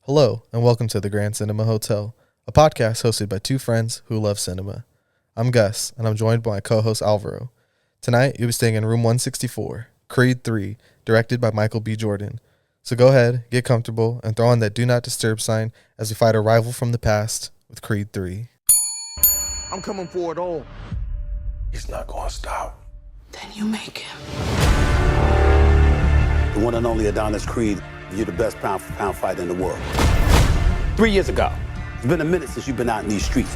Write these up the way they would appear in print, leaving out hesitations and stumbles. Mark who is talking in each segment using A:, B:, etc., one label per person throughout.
A: Hello, and welcome to the Grand Cinema Hotel, a podcast hosted by two friends who love cinema. I'm Gus, and I'm joined by my co-host Alvaro. Tonight, you'll be staying in room 164, Creed 3, directed by Michael B. Jordan. So go ahead, get comfortable, and throw on that Do Not Disturb sign as we fight a rival from the past with Creed 3.
B: I'm coming for it all.
C: He's not gonna stop.
D: Then you make him.
E: The one and only Adonis Creed, you're the best pound-for-pound fighter in the world.
B: 3 years ago.
E: It's been a minute since you've been out in these streets.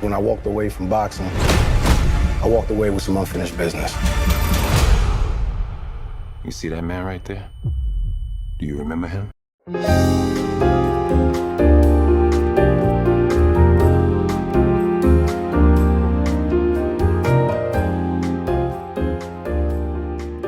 C: When I walked away from boxing, I walked away with some unfinished business.
F: You see that man right there? Do you remember him?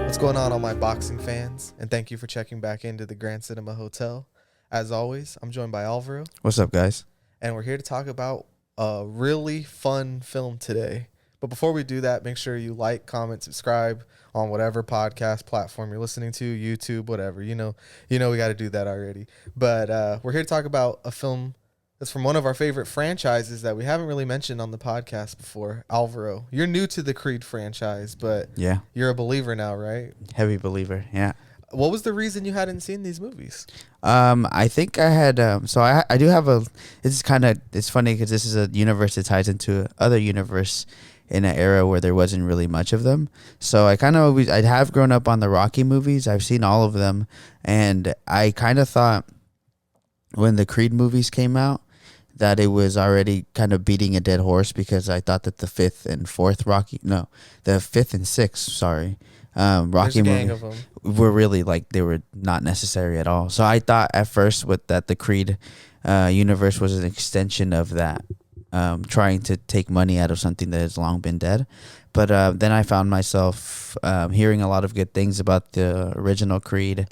A: What's going on, all my boxing fans? And thank you for checking back into the Grand Cinema Hotel. As always, I'm joined by Alvaro,
G: What's up, guys?
A: and we're here to talk about a really fun film today. But before we do that, make sure you like, comment, subscribe on whatever podcast platform you're listening to, YouTube, whatever. You know we got to do that already. But we're here to talk about a film that's from one of our favorite franchises that we haven't really mentioned on the podcast before. Alvaro, you're new to the Creed franchise, but
G: Yeah,
A: you're a believer now, right?
G: heavy believer. Yeah.
A: What was the reason you hadn't seen these movies?
G: I think I had. I do have a. It's funny because this is a universe that ties into other universe in an era where there wasn't really much of them. So I have grown up on the Rocky movies. I've seen all of them, and I kind of thought when the Creed movies came out that it was already kind of beating a dead horse because I thought that the fifth and sixth, sorry, Rocky
A: There's a gang
G: movies
A: of them.
G: were really they were not necessary at all. So I thought at first that the Creed universe was an extension of that, trying to take money out of something that has long been dead. But then I found myself hearing a lot of good things about the original Creed,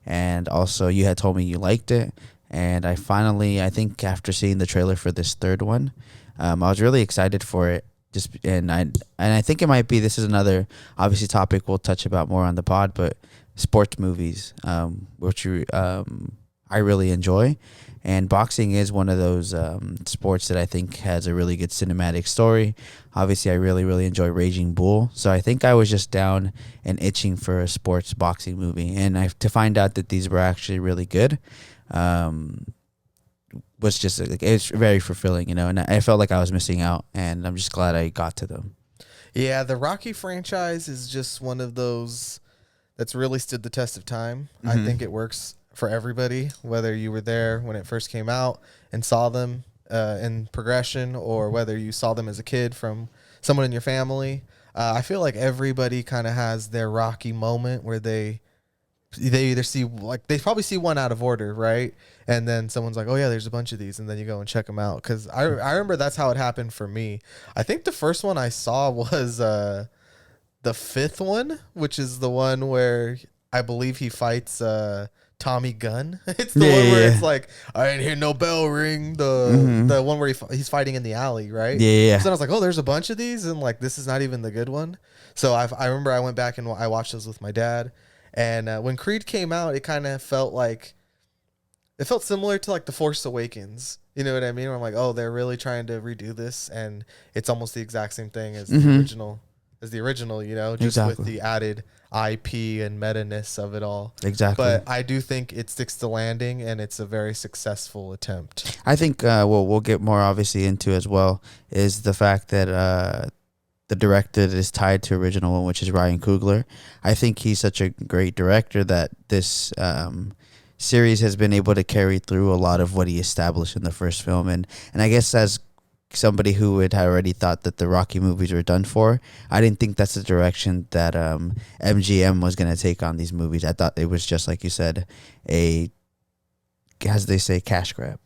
G: and also you had told me you liked it. And I think after seeing the trailer for this third one, I was really excited for it. I think this is another obviously topic we'll touch about more on the pod, but sports movies, which I really enjoy, and boxing is one of those sports that I think has a really good cinematic story. Obviously, I really, really enjoy Raging Bull, so I think I was just down and itching for a sports boxing movie, and to find out that these were actually really good. Was just it's very fulfilling, and I felt like I was missing out, and I'm just glad I got to them.
A: Yeah, the Rocky franchise is just one of those that's really stood the test of time. I think it works for everybody, whether you were there when it first came out and saw them in progression, or whether you saw them as a kid from someone in your family. I feel like everybody kind of has their Rocky moment where they either see, they probably see one out of order, right? And then someone's like, oh yeah, there's a bunch of these, and then you go and check them out. Because I remember that's how it happened for me. I think the first one I saw was the fifth one, which is the one where I believe he fights Tommy Gunn. It's the one where it's like, I didn't hear no bell ring. The one where he's fighting in the alley, right?
G: Yeah.
A: So then I was like, oh, there's a bunch of these, and this is not even the good one. So I remember I went back and I watched those with my dad. And when Creed came out, it kind of felt similar to The Force Awakens. You know what I mean? Where I'm like, oh, they're really trying to redo this, and it's almost the exact same thing as the original. Just
G: Exactly.
A: with the added IP and meta-ness of it all.
G: Exactly.
A: But I do think it sticks to landing, and it's a very successful attempt.
G: I think we'll get more obviously into as well is the fact that the director that is tied to original one, which is Ryan Coogler. I think he's such a great director that this series has been able to carry through a lot of what he established in the first film. And I guess as somebody who had already thought that the Rocky movies were done for, I didn't think that's the direction that MGM was going to take on these movies. I thought it was just, like you said, as they say, cash grab.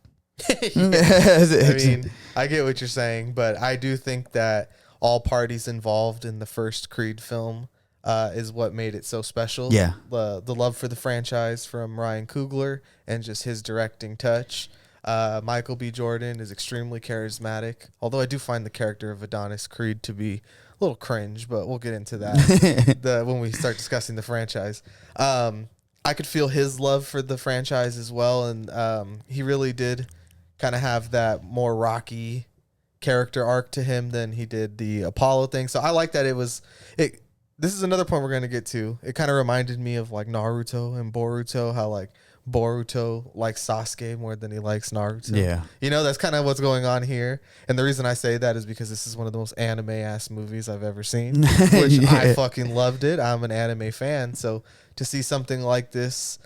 A: I mean, I get what you're saying, but I do think that all parties involved in the first Creed film is what made it so special.
G: Yeah.
A: The love for the franchise from Ryan Coogler and just his directing touch. Michael B. Jordan is extremely charismatic, although I do find the character of Adonis Creed to be a little cringe, but we'll get into that when we start discussing the franchise. I could feel his love for the franchise as well, and he really did kind of have that more Rocky character arc to him than he did the Apollo thing. So I like that it was it. This is another point we're gonna get to. It kind of reminded me of like Naruto and Boruto, how like Boruto likes Sasuke more than he likes Naruto.
G: Yeah.
A: You know, that's kind of what's going on here. And the reason I say that is because this is one of the most anime ass movies I've ever seen, which
G: Yeah.
A: I fucking loved it. I'm an anime fan. So to see something like this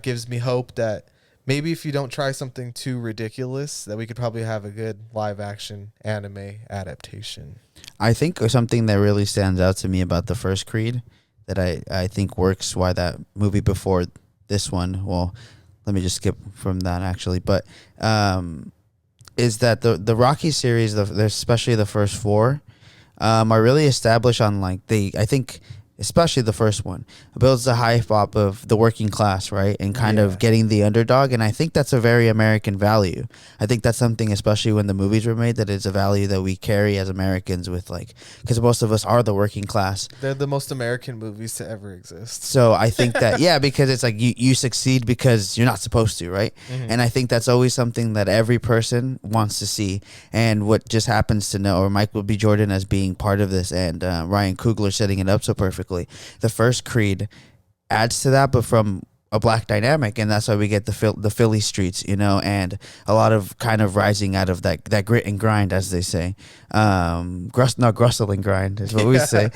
A: gives me hope that maybe if you don't try something too ridiculous, that we could probably have a good live action anime adaptation.
G: I think something that really stands out to me about the first Creed that I think works why that movie before this one, well, let me just skip from that actually, but is that the Rocky series, especially the first four, are really established on like I think especially the first one builds the hype up of the working class, right? And kind of getting the underdog. And I think that's a very American value. I think that's something, especially when the movies were made, that is a value that we carry as Americans with, like, because most of us are the working class.
A: They're the most American movies to ever exist.
G: So I think that, yeah, because it's like you succeed because you're not supposed to, right? And I think that's always something that every person wants to see. And what just happens to know, or Michael B. Jordan as being part of this, and Ryan Coogler setting it up so perfectly. The first Creed adds to that, but from a black dynamic, and that's why we get the Philly streets, you know, and a lot of kind of rising out of that grit and grind, as they say. Grustle and grind is what we say.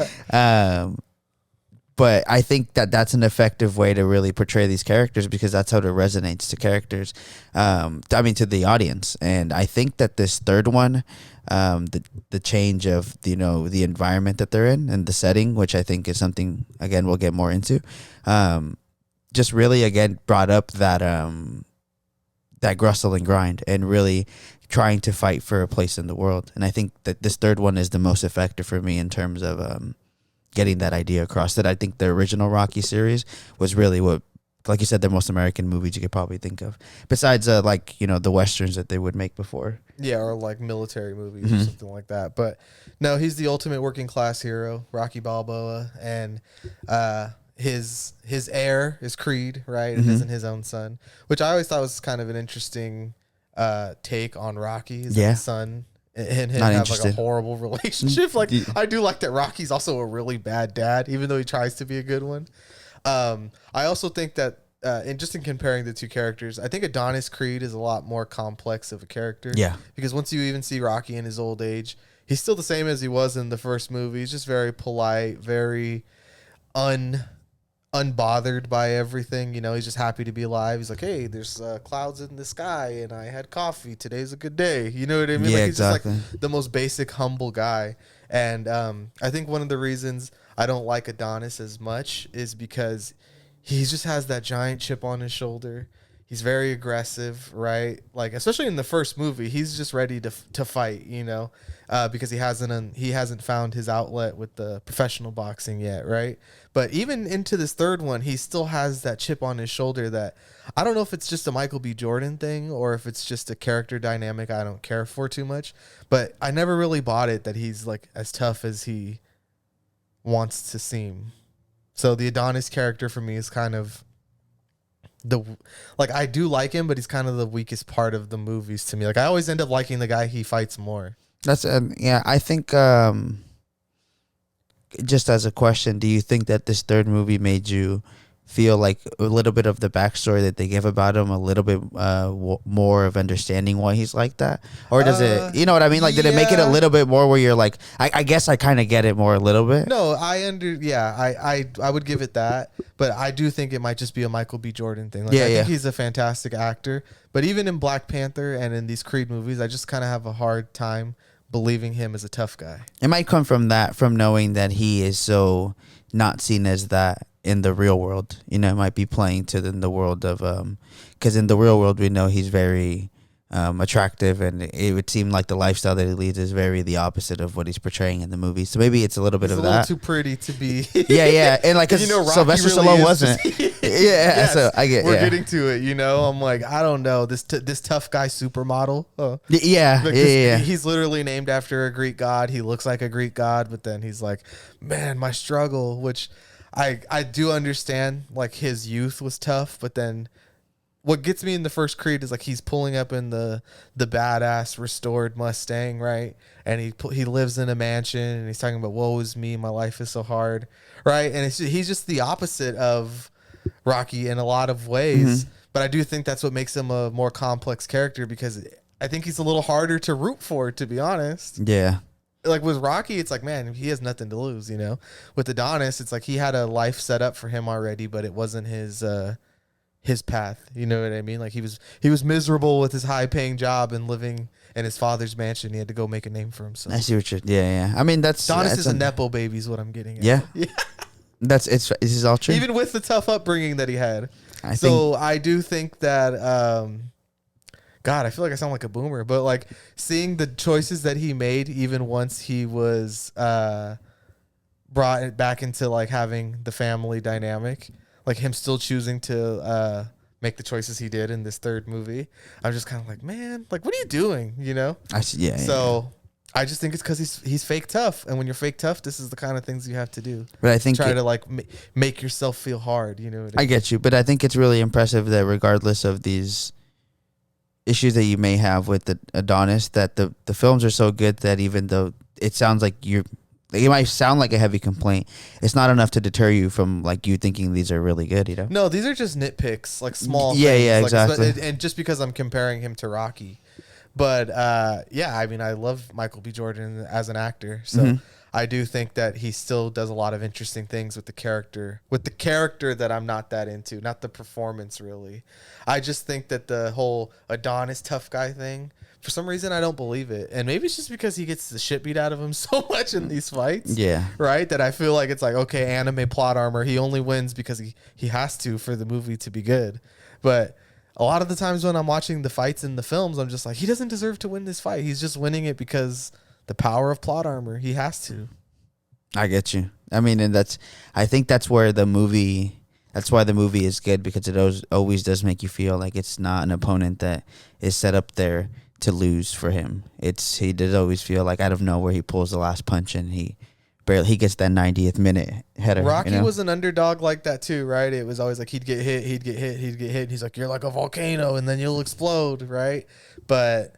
G: But I think that's an effective way to really portray these characters, because that's how it resonates to characters. To the audience. And I think that this third one, the change of the environment that they're in and the setting, which I think is something again we'll get more into, just really again brought up that grustle and grind and really trying to fight for a place in the world. And I think that this third one is the most effective for me in terms of getting that idea across. That I think the original Rocky series was really what, like you said, the most American movies you could probably think of, besides the westerns that they would make before.
A: Yeah, or like military movies or something like that. But no, he's the ultimate working class hero, Rocky Balboa, and his heir is Creed, right? It isn't his own son, which I always thought was kind of an interesting take on Rocky. Is that his son and him
G: Not
A: have
G: interested.
A: like a horrible relationship. Like I do like that Rocky's also a really bad dad, even though he tries to be a good one. I also think that in comparing the two characters, I think Adonis Creed is a lot more complex of a character.
G: Yeah.
A: Because once you even see Rocky in his old age, he's still the same as he was in the first movie. He's just very polite, very unbothered by everything. You know, he's just happy to be alive. He's like, hey, there's clouds in the sky and I had coffee. Today's a good day. You know what I mean?
G: Yeah,
A: like, he's
G: exactly.
A: just like the most basic, humble guy. And I think one of the reasons I don't like Adonis as much is because he just has that giant chip on his shoulder. He's very aggressive, right? Like, especially in the first movie, he's just ready to fight, you know, because he hasn't found his outlet with the professional boxing yet, right? But even into this third one, he still has that chip on his shoulder that I don't know if it's just a Michael B. Jordan thing or if it's just a character dynamic I don't care for too much. But I never really bought it that he's like as tough as he wants to seem. So the Adonis character for me is kind of I do like him, but he's kind of the weakest part of the movies to me. Like I always end up liking the guy he fights more.
G: That's I think just as a question, do you think that this third movie made you feel like a little bit of the backstory that they give about him, a little bit more of understanding why he's like that? Or does it, you know what I mean? Like, did it make it a little bit more where you're like, I guess I kind of get it more a little bit?
A: No, I would give it that. But I do think it might just be a Michael B. Jordan thing. Like, I think he's a fantastic actor. But even in Black Panther and in these Creed movies, I just kind of have a hard time believing him as a tough guy.
G: It might come from knowing that he is so not seen as that in the real world. You know, it might be playing to the world of because in the real world we know he's very attractive, and it would seem like the lifestyle that he leads is very the opposite of what he's portraying in the movie. So maybe it's a little bit
A: He's
G: of
A: a little
G: that.
A: too pretty to be.
G: yeah, and like, 'cause
A: Rocky
G: Sylvester
A: really
G: Stallone
A: is
G: wasn't.
A: just-
G: Yeah, so I get.
A: We're getting to it, you know. I'm like, I don't know this tough guy supermodel.
G: Yeah.
A: He's literally named after a Greek god. He looks like a Greek god, but then he's like, man, my struggle, which I do understand like his youth was tough, but then what gets me in the first Creed is like he's pulling up in the badass restored Mustang, right? And he lives in a mansion and he's talking about woe is me, my life is so hard, right? And he's just the opposite of Rocky in a lot of ways. But I do think that's what makes him a more complex character, because I think he's a little harder to root for, to be honest.
G: Yeah.
A: Like with Rocky, it's like, man, he has nothing to lose, you know? With Adonis, it's like he had a life set up for him already, but it wasn't his path. You know what I mean? Like he was miserable with his high paying job and living in his father's mansion. He had to go make a name for himself.
G: I see what you're. Yeah. I mean, that's
A: Adonis is a nepo baby, is what I'm getting at.
G: Yeah. This is all true.
A: Even with the tough upbringing that he had. I do think that, God, I feel like I sound like a boomer, but like seeing the choices that he made, even once he was brought back into like having the family dynamic, like him still choosing to make the choices he did in this third movie, I'm just kind of like, man, like what are you doing? You know?
G: I see. Yeah.
A: So I just think it's because he's fake tough, and when you're fake tough, this is the kind of things you have to do.
G: But I think
A: try to like make yourself feel hard. You know what I mean?
G: I get you, but I think it's really impressive that regardless of these issues that you may have with the Adonis, that the films are so good that even though it sounds like it might sound like a heavy complaint, it's not enough to deter you from like you thinking these are really good, you know?
A: No, these are just nitpicks, like small things.
G: Yeah,
A: like,
G: exactly.
A: And just because I'm comparing him to Rocky. But yeah, I mean, I love Michael B. Jordan as an actor. So I do think that he still does a lot of interesting things with the character that I'm not that into, not the performance really. I just think that the whole Adonis tough guy thing, for some reason, I don't believe it. And maybe it's just because he gets the shit beat out of him so much in these fights.
G: Yeah.
A: Right? That I feel like it's like, okay, anime plot armor. He only wins because he has to for the movie to be good. But a lot of the times when I'm watching the fights in the films, I'm just like, he doesn't deserve to win this fight. He's just winning it because the power of plot armor. He has to.
G: I get you. I mean, and I think that's why the movie is good, because it always does make you feel like it's not an opponent that is set up there to lose for him. He does always feel like out of nowhere he pulls the last punch and he gets that 90th minute header.
A: Rocky was an underdog like that too, right? It was always like he'd get hit. He's like, you're like a volcano and then you'll explode, right? But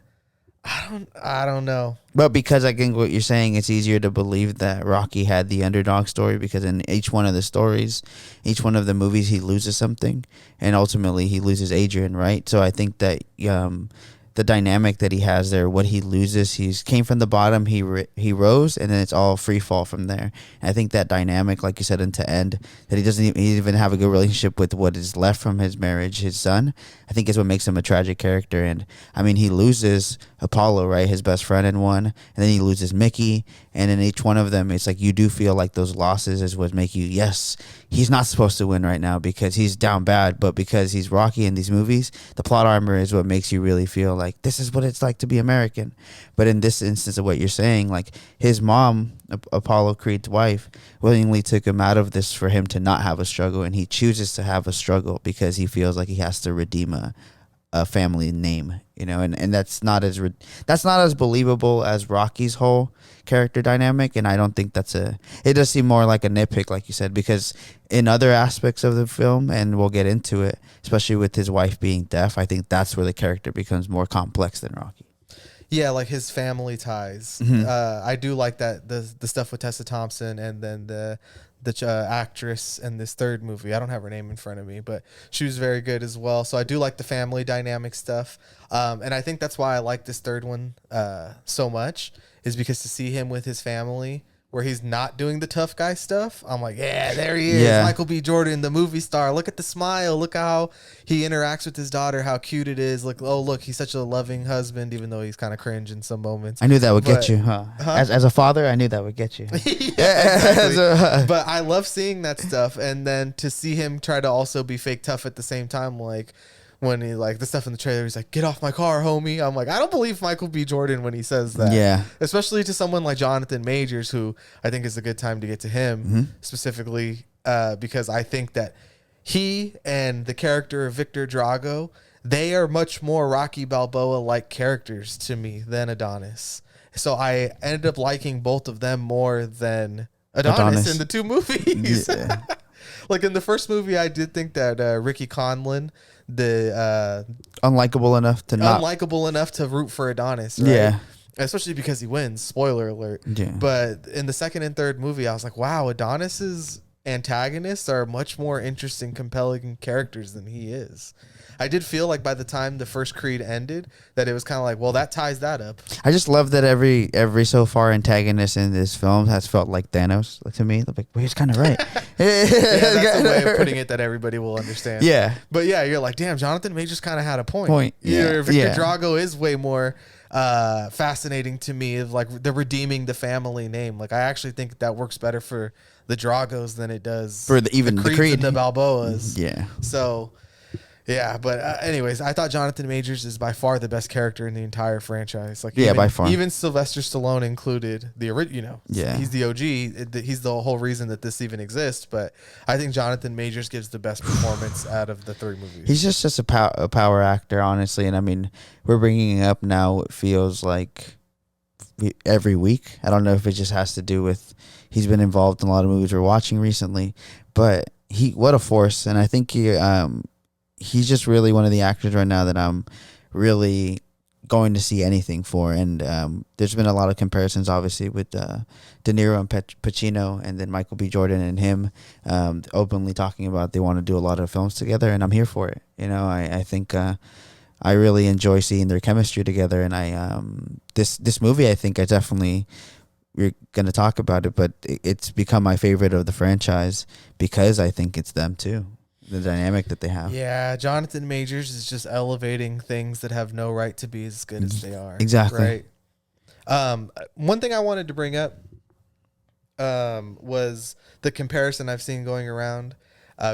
A: I don't know.
G: But because I think what you're saying, it's easier to believe that Rocky had the underdog story, because in each one of the stories, each one of the movies, he loses something, and ultimately he loses Adrian, right? So I think that the dynamic that he has there, what he loses, he's came from the bottom, he rose, and then it's all free fall from there. And I think that dynamic, like you said, into end, that he doesn't even have a good relationship with what is left from his marriage, his son, I think is what makes him a tragic character. And I mean, he loses Apollo, right, his best friend in one, and then he loses Mickey, and in each one of them, it's like you do feel like those losses is what make you, yes, he's not supposed to win right now because he's down bad, but because he's Rocky in these movies, the plot armor is what makes you really feel like this is what it's like to be American. But in this instance of what you're saying, like his mom, Apollo Creed's wife, willingly took him out of this for him to not have a struggle, and he chooses to have a struggle because he feels like he has to redeem a family name, you know, and that's not as believable as Rocky's whole character dynamic. And I don't think it does seem more like a nitpick, like you said, because in other aspects of the film, and we'll get into it, especially with his wife being deaf, I think that's where the character becomes more complex than Rocky.
A: Yeah, like his family ties. I do like that the stuff with Tessa Thompson, and then the actress in this third movie. I don't have her name in front of me, but she was very good as well. So I do like the family dynamic stuff. And I think that's why I like this third one so much, is because to see him with his family where he's not doing the tough guy stuff, I'm like, yeah, there he is.
G: Yeah.
A: Michael B. Jordan, the movie star. Look at the smile. Look how he interacts with his daughter, how cute it is. Look, he's such a loving husband, even though he's kind of cringe in some moments.
G: I knew that would get you, huh? As a father, I knew that would get you.
A: Yeah, exactly. But I love seeing that stuff. And then to see him try to also be fake tough at the same time, like when he, like the stuff in the trailer, he's like, get off my car, homie. I'm like, I don't believe Michael B. Jordan when he says that.
G: Yeah.
A: Especially to someone like Jonathan Majors, who I think is a good time to get to him specifically, because I think that he and the character of Victor Drago, they are much more Rocky Balboa-like characters to me than Adonis. So I ended up liking both of them more than Adonis. In the two movies.
G: Yeah.
A: Like in the first movie, I did think that Ricky Conlon, the
G: Unlikable enough to not.
A: unlikable enough to root for Adonis, right?
G: Yeah.
A: Especially because he wins. Spoiler alert.
G: Yeah.
A: But in the second and third movie, I was like, wow, Adonis's antagonists are much more interesting, compelling characters than he is. I did feel like by the time the first Creed ended, that it was kind of like, well, that ties that up.
G: I just love that every so far antagonist in this film has felt like Thanos. Like to me, like, well, he's kind of right.
A: Yeah, that's a way of putting it that everybody will understand.
G: Yeah.
A: But yeah, you're like, damn, Jonathan Majors kind of had a point.
G: Yeah.
A: Victor
G: Yeah.
A: Drago is way more fascinating to me, of like the redeeming the family name. Like I actually think that works better for the Dragos than it does
G: For even the
A: Creeds
G: Creed.
A: and the Balboas.
G: Yeah.
A: So, yeah, but anyways, I thought Jonathan Majors is by far the best character in the entire franchise. Like,
G: Yeah,
A: even,
G: by far.
A: even Sylvester Stallone included, the original.
G: Yeah.
A: He's the OG. He's the whole reason that this even exists. But I think Jonathan Majors gives the best performance out of the three movies.
G: He's just a power actor, honestly. And I mean, we're bringing it up now. It feels like every week. I don't know if it just has to do with he's been involved in a lot of movies we're watching recently, but what a force. And I think he's just really one of the actors right now that I'm really going to see anything for. And there's been a lot of comparisons, obviously, with De Niro and Pacino, and then Michael B. Jordan and him openly talking about they want to do a lot of films together, and I'm here for it. You know, I think I really enjoy seeing their chemistry together, and I this movie, I think I definitely, we're going to talk about it, but it's become my favorite of the franchise because I think it's them too. The dynamic that they have.
A: Yeah, Jonathan Majors is just elevating things that have no right to be as good as they are.
G: Exactly.
A: Right. One thing I wanted to bring up was the comparison I've seen going around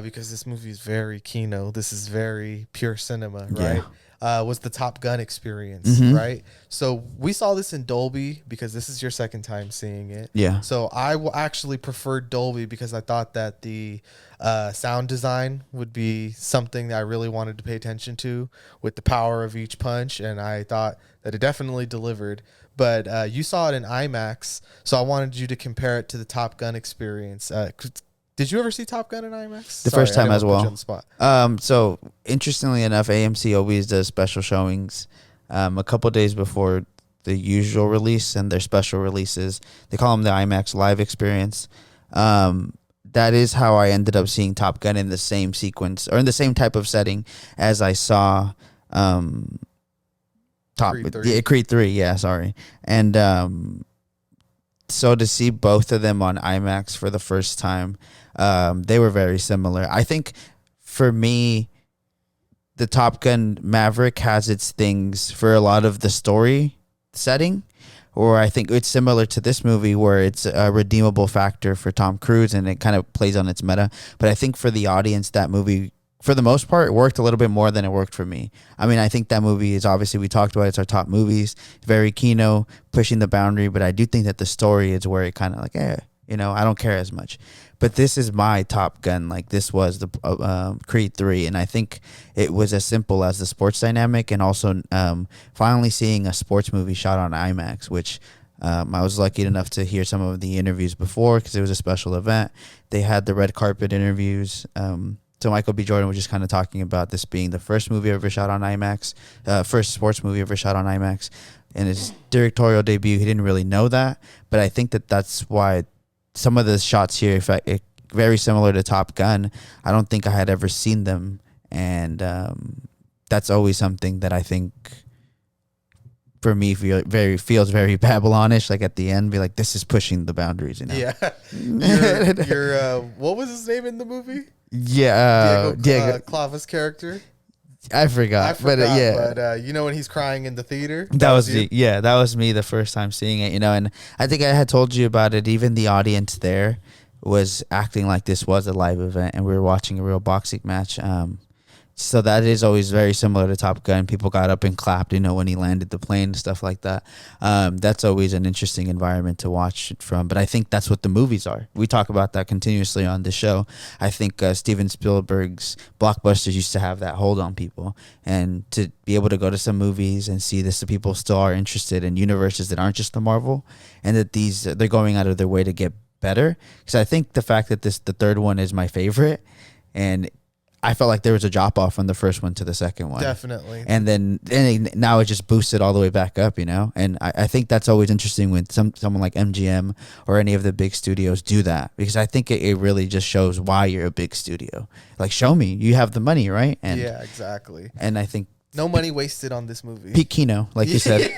A: because this movie is very Kino. This is very pure cinema, right? Was the Top Gun experience, right? So we saw this in Dolby because this is your second time seeing it.
G: Yeah.
A: So I actually preferred Dolby because I thought that the sound design would be something that I really wanted to pay attention to with the power of each punch, and I thought that it definitely delivered. But you saw it in IMAX, so I wanted you to compare it to the Top Gun experience. Did you ever see Top Gun in IMAX?
G: The first time as well.
A: On the spot.
G: So interestingly enough, AMC always does special showings a couple days before the usual release, and their special releases, they call them the IMAX Live Experience. That is how I ended up seeing Top Gun in the same sequence or in the same type of setting as I saw Creed 3. Yeah, sorry. And so to see both of them on IMAX for the first time, they were very similar. I think for me, the Top Gun Maverick has its things for a lot of the story setting, or I think it's similar to this movie where it's a redeemable factor for Tom Cruise and it kind of plays on its meta. But I think for the audience, that movie, for the most part, worked a little bit more than it worked for me. I mean, I think that movie is obviously, we talked about it, it's our top movies, very Kino, pushing the boundary, but I do think that the story is where it kind of like, I don't care as much. But this is my Top Gun. Like, this was the Creed 3, and I think it was as simple as the sports dynamic and also finally seeing a sports movie shot on IMAX, which I was lucky enough to hear some of the interviews before because it was a special event. They had the red carpet interviews. So Michael B. Jordan was just kind of talking about this being the first movie ever shot on IMAX, first sports movie ever shot on IMAX. In his directorial debut, he didn't really know that, but I think that that's why some of the shots here, very similar to Top Gun, I don't think I had ever seen them, and that's always something that I think for me feels very Babylonish. Like at the end, be like, this is pushing the boundaries. You know?
A: Yeah. Your what was his name in the movie?
G: Yeah,
A: Diego Clava's character.
G: I forgot, but
A: you know when he's crying in the theater?
G: That was me the first time seeing it, and I think I had told you about it. Even the audience there was acting like this was a live event and we were watching a real boxing match. So that is always very similar to Top Gun. People got up and clapped, when he landed the plane and stuff like that. That's always an interesting environment to watch it from. But I think that's what the movies are. We talk about that continuously on the show. I think Steven Spielberg's blockbusters used to have that hold on people. And to be able to go to some movies and see this, the people still are interested in universes that aren't just the Marvel, and that they're going out of their way to get better, because I think the fact that the third one is my favorite, and I felt like there was a drop off from the first one to the second one.
A: Definitely.
G: And then now it just boosted all the way back up, you know? And I think that's always interesting when someone like MGM or any of the big studios do that, because I think it really just shows why you're a big studio. Like, show me, you have the money, right? And
A: yeah, exactly.
G: And I think
A: no money wasted on this movie.
G: Pete Kino, like you said.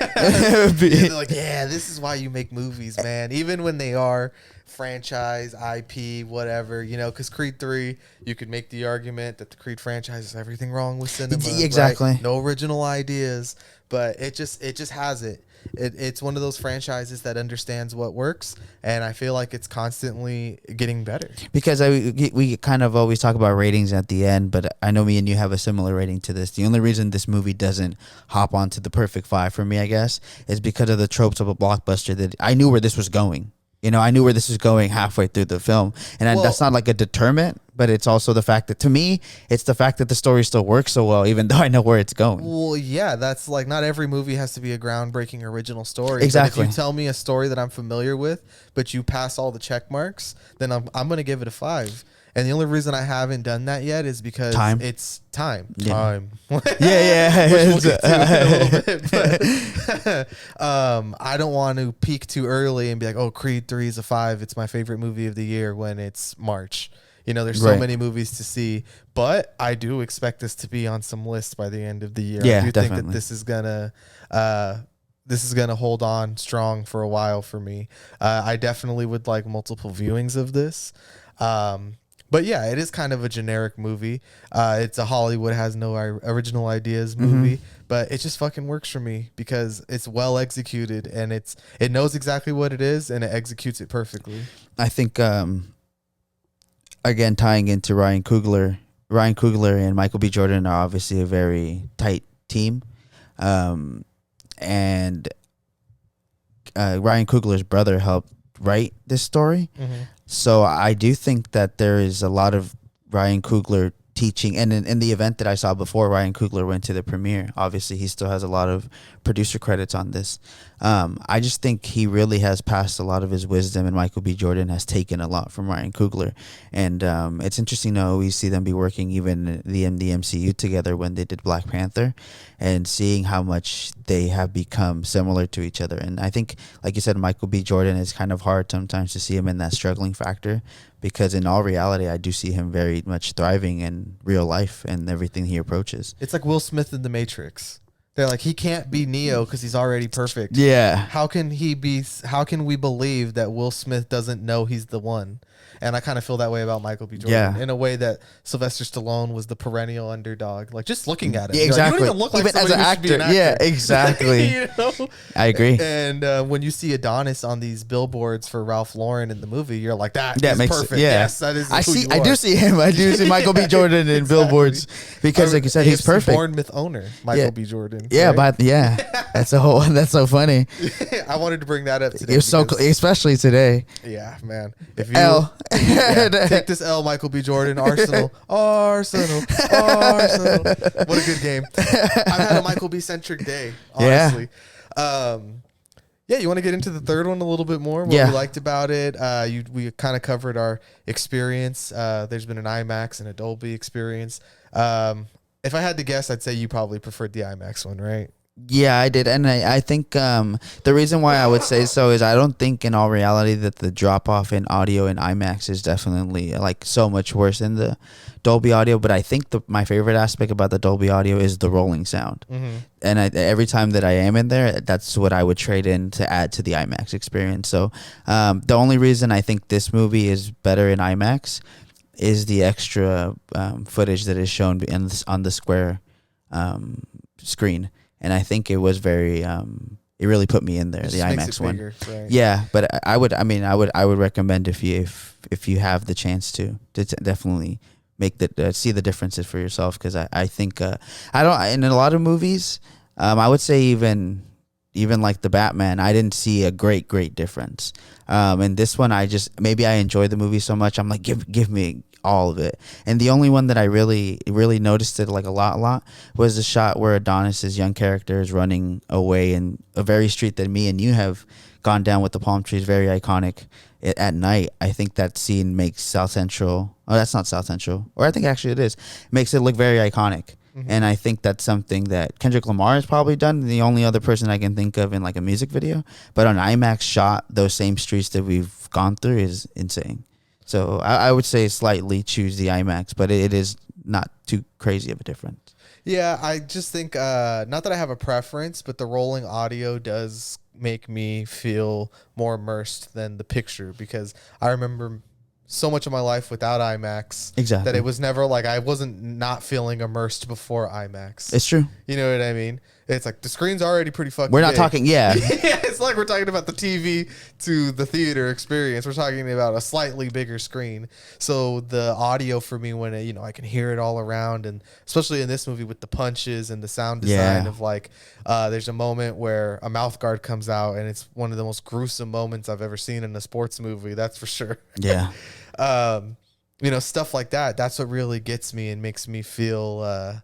A: They're like, yeah, this is why you make movies, man. Even when they are franchise, IP, whatever, you know, because Creed 3, you could make the argument that the Creed franchise is everything wrong with cinema.
G: Exactly.
A: Right? No original ideas, but it just has it. It's one of those franchises that understands what works, and I feel like it's constantly getting better.
G: Because we kind of always talk about ratings at the end, but I know me and you have a similar rating to this. The only reason this movie doesn't hop onto the perfect 5 for me, I guess, is because of the tropes of a blockbuster that I knew where this was going. You know, I knew where this was going halfway through the film. And that's not like a deterrent, but it's also the fact that, to me, it's the fact that the story still works so well, even though I know where it's going.
A: Well, yeah, that's like, not every movie has to be a groundbreaking original story.
G: Exactly.
A: But if you tell me a story that I'm familiar with, but you pass all the check marks, then I'm going to give it a 5. And the only reason I haven't done that yet is because it's time.
G: Yeah.
A: Time.
G: Yeah.
A: Which we'll get to in a little bit. But, I don't want to peak too early and be like, oh, Creed 3 is a 5. It's my favorite movie of the year when it's March. You know, there's so many movies to see. But I do expect this to be on some lists by the end of the year.
G: Yeah,
A: I do
G: definitely.
A: think that this is gonna hold on strong for a while for me. I definitely would like multiple viewings of this. But yeah, it is kind of a generic movie. It's a Hollywood has no original ideas movie, but it just fucking works for me because it's well executed and it knows exactly what it is and it executes it perfectly.
G: I think, again, tying into Ryan Coogler and Michael B. Jordan are obviously a very tight team. And Ryan Coogler's brother helped write this story. So I do think that there is a lot of Ryan Coogler teaching, and in the event that I saw before Ryan Coogler went to the premiere, obviously he still has a lot of producer credits on this. I just think he really has passed a lot of his wisdom, and Michael B. Jordan has taken a lot from Ryan Coogler. And it's interesting to always see them be working even in the MCU together when they did Black Panther, and seeing how much they have become similar to each other. And I think, like you said, Michael B. Jordan, is kind of hard sometimes to see him in that struggling factor, because in all reality, I do see him very much thriving in real life and everything he approaches.
A: It's like Will Smith in The Matrix. They're like, he can't be Neo because he's already perfect.
G: Yeah.
A: How can we believe that Will Smith doesn't know he's the one? And I kind of feel that way about Michael B. Jordan.
G: Yeah.
A: In a way that Sylvester Stallone was the perennial underdog. Like, just looking at it.
G: Yeah, exactly.
A: You don't even look like
G: even as
A: somebody
G: an
A: who should be
G: actor.
A: an
G: Yeah,
A: actor.
G: exactly.
A: You know?
G: I agree.
A: And when you see Adonis on these billboards for Ralph Lauren in the movie, you're like, that is
G: makes
A: perfect.
G: yeah.
A: Yes, that is
G: I
A: who
G: see.
A: you
G: I
A: are.
G: do see him. I do see Michael B. Jordan in billboards because, like you said, he's
A: AFC
G: perfect.
A: Bournemouth owner, Michael B. Jordan.
G: Yeah,
A: right?
G: but that's a whole. That's so funny.
A: I wanted to bring that up today.
G: It was so, especially today.
A: Yeah, man. If you
G: L.
A: take this L, Michael B. Jordan, Arsenal. What a good game. I've had a Michael B. centric day, honestly. Yeah, you want to get into the third one a little bit more? What we liked about it? We kind of covered our experience. There's been an IMAX and a Dolby experience. If I had to guess, I'd say you probably preferred the IMAX one, right?
G: Yeah, I did. And I think the reason why I would say so is I don't think in all reality that the drop off in audio in IMAX is definitely like so much worse than the Dolby audio. But I think my favorite aspect about the Dolby audio is the rolling sound. And every time that I am in there, that's what I would trade in to add to the IMAX experience. So the only reason I think this movie is better in IMAX is the extra footage that is shown on the square screen. And I think it was very, it really put me in there, the IMAX one.
A: Bigger, right?
G: Yeah, but I would recommend if you have the chance to definitely make see the differences for yourself, because I think in a lot of movies, I would say even like the Batman, I didn't see a great difference. And this one, maybe I enjoy the movie so much, I'm like, give me all of it. And the only one that I really noticed it like a lot was the shot where Adonis's young character is running away in a very street that me and you have gone down with the palm trees, very iconic at night. I think that scene makes South Central, oh, that's not South Central, or I think actually it is, makes it look very iconic. And I think that's something that Kendrick Lamar has probably done. The only other person I can think of in like a music video, but on IMAX shot those same streets that we've gone through is insane. So I would say slightly choose the IMAX, but it is not too crazy of a difference.
A: Yeah, I just think, not that I have a preference, but the rolling audio does make me feel more immersed than the picture, because I remember so much of my life without IMAX.
G: Exactly.
A: That it was never like I wasn't not feeling immersed before IMAX.
G: It's true.
A: You know what I mean? It's like the screen's already pretty fucking
G: We're not
A: big.
G: talking, yeah.
A: Yeah, it's like we're talking about the TV to the theater experience. We're talking about a slightly bigger screen. So the audio for me, when it, I can hear it all around, and especially in this movie with the punches and the sound design of like, there's a moment where a mouth guard comes out, and it's one of the most gruesome moments I've ever seen in a sports movie. That's for sure.
G: Yeah.
A: Stuff like that. That's what really gets me and makes me feel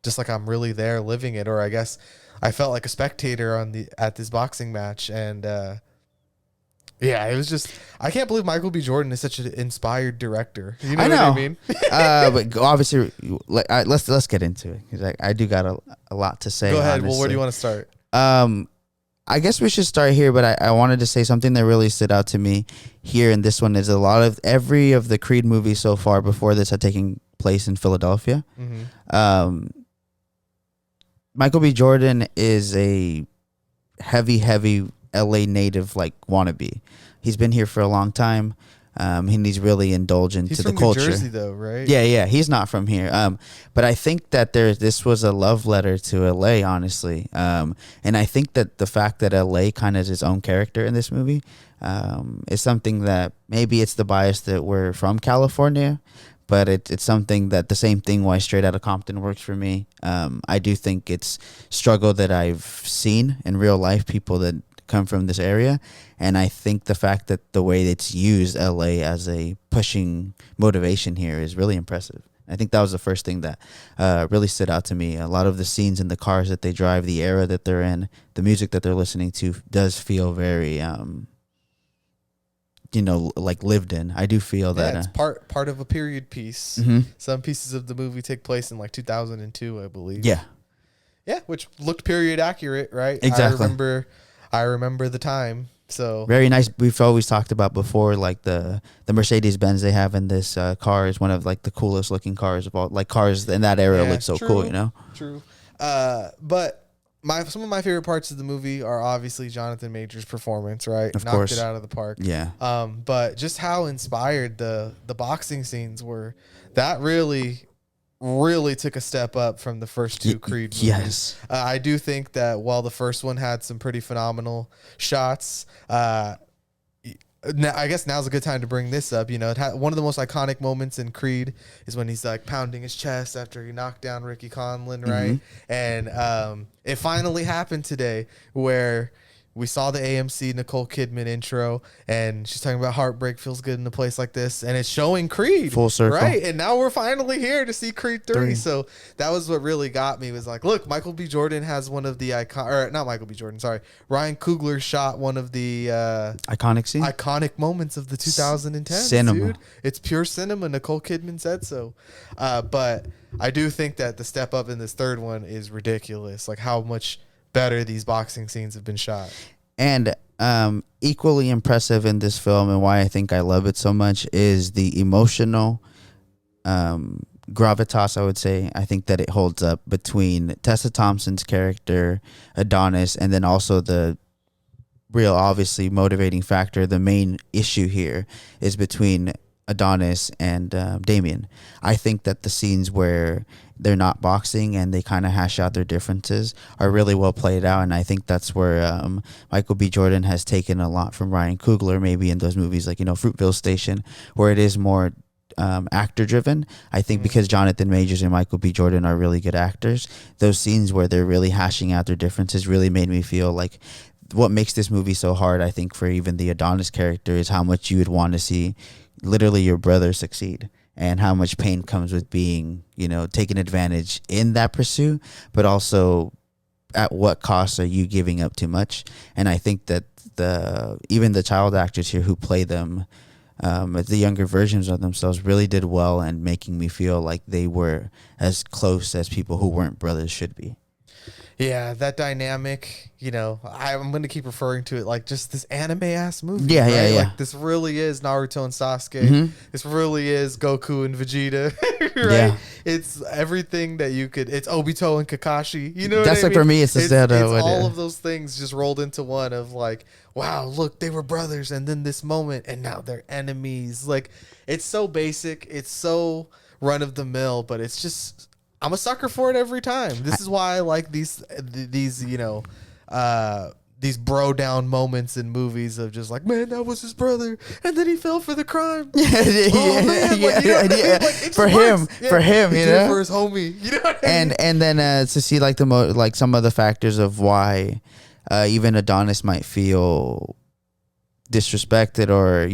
A: just like I'm really there living it. Or I guess I felt like a spectator at this boxing match. And it was just, I can't believe Michael B. Jordan is such an inspired director. You know, what I mean?
G: But obviously, let's get into it, because I do got a lot to say.
A: Go ahead.
G: Honestly.
A: Well, where do you want to start?
G: I guess we should start here, but I wanted to say something that really stood out to me here in this one is a lot of every of the Creed movies so far before this had taken place in Philadelphia. Mm-hmm. Michael B. Jordan is a heavy LA native, like wannabe. He's been here for a long time. And he's really indulgent to the culture. He's
A: from New Jersey, though, right?
G: Yeah. He's not from here. But I think that this was a love letter to LA, honestly. And I think that the fact that LA kind of is its own character in this movie is something that maybe it's the bias that we're from California, but it's something that the same thing why Straight Outta Compton works for me. I do think it's struggle that I've seen in real life, people that come from this area, and I think the fact that the way it's used LA as a pushing motivation here is really impressive. I think that was the first thing that really stood out to me. A lot of the scenes in the cars that they drive, the era that they're in, the music that they're listening to does feel very like lived in. I do feel that
A: it's part of a period piece.
G: Mm-hmm.
A: Some pieces of the movie take place in like 2002, I believe.
G: Yeah,
A: which looked period accurate, right?
G: Exactly.
A: I remember the time. So
G: very nice. We've always talked about before, like the Mercedes Benz they have in this car is one of like the coolest looking cars of all. Like cars in that era look so cool,
A: True. But some of my favorite parts of the movie are obviously Jonathan Majors' performance, right?
G: Of
A: Knocked
G: course.
A: it out of the park.
G: Yeah.
A: But just how inspired the boxing scenes were, that really took a step up from the first two Creed movies.
G: Yes.
A: I do think that while the first one had some pretty phenomenal shots, I guess now's a good time to bring this up. One of the most iconic moments in Creed is when he's like pounding his chest after he knocked down Ricky Conlon, right? Mm-hmm. And it finally happened today, where we saw the AMC Nicole Kidman intro, and she's talking about heartbreak feels good in a place like this, and it's showing Creed.
G: Full circle.
A: Right? And now we're finally here to see Creed 3. So that was what really got me, was like, look, Michael B. Jordan has one of the not Michael B. Jordan, sorry. Ryan Coogler shot one of the iconic moments of the 2010s,
G: cinema.
A: dude. It's pure cinema. Nicole Kidman said so. But I do think that the step up in this third one is ridiculous. Like how much better these boxing scenes have been shot.
G: And equally impressive in this film, and why I think I love it so much, is the emotional gravitas, I would say. I think that it holds up between Tessa Thompson's character, Adonis, and then also the real, obviously, motivating factor. The main issue here is between Adonis and Damien. I think that the scenes where they're not boxing and they kind of hash out their differences are really well played out, and I think that's where Michael B. Jordan has taken a lot from Ryan Coogler, maybe in those movies like Fruitvale Station, where it is more actor driven. I think because Jonathan Majors and Michael B. Jordan are really good actors, those scenes where they're really hashing out their differences really made me feel like what makes this movie so hard, I think, for even the Adonis character, is how much you would want to see literally your brother succeed. and how much pain comes with being, taken advantage in that pursuit, but also at what cost are you giving up too much? And I think that even the child actors here who play them, the younger versions of themselves, really did well and making me feel like they were as close as people who weren't brothers should be.
A: Yeah, that dynamic, I'm going to keep referring to it like just this anime ass movie.
G: Yeah,
A: right?
G: yeah, yeah.
A: Like this really is Naruto and Sasuke.
G: Mhm.
A: This really is Goku and Vegeta, right?
G: Yeah.
A: It's everything that you could. It's Obito and Kakashi. You know,
G: That's
A: what I
G: like for
A: mean?
G: me, it's the
A: It's
G: Zelda.
A: all of those things just rolled into one of like, wow, look, they were brothers, and then this moment, and now they're enemies. Like, it's so basic. It's so run of the mill, but it's just. I'm a sucker for it every time. This is why I like these bro down moments in movies of just like, man, that was his brother, and then he fell for the crime.
G: For him,
A: he did it for his homie. You know what I mean?
G: And then to see like like some of the factors of why even Adonis might feel disrespected or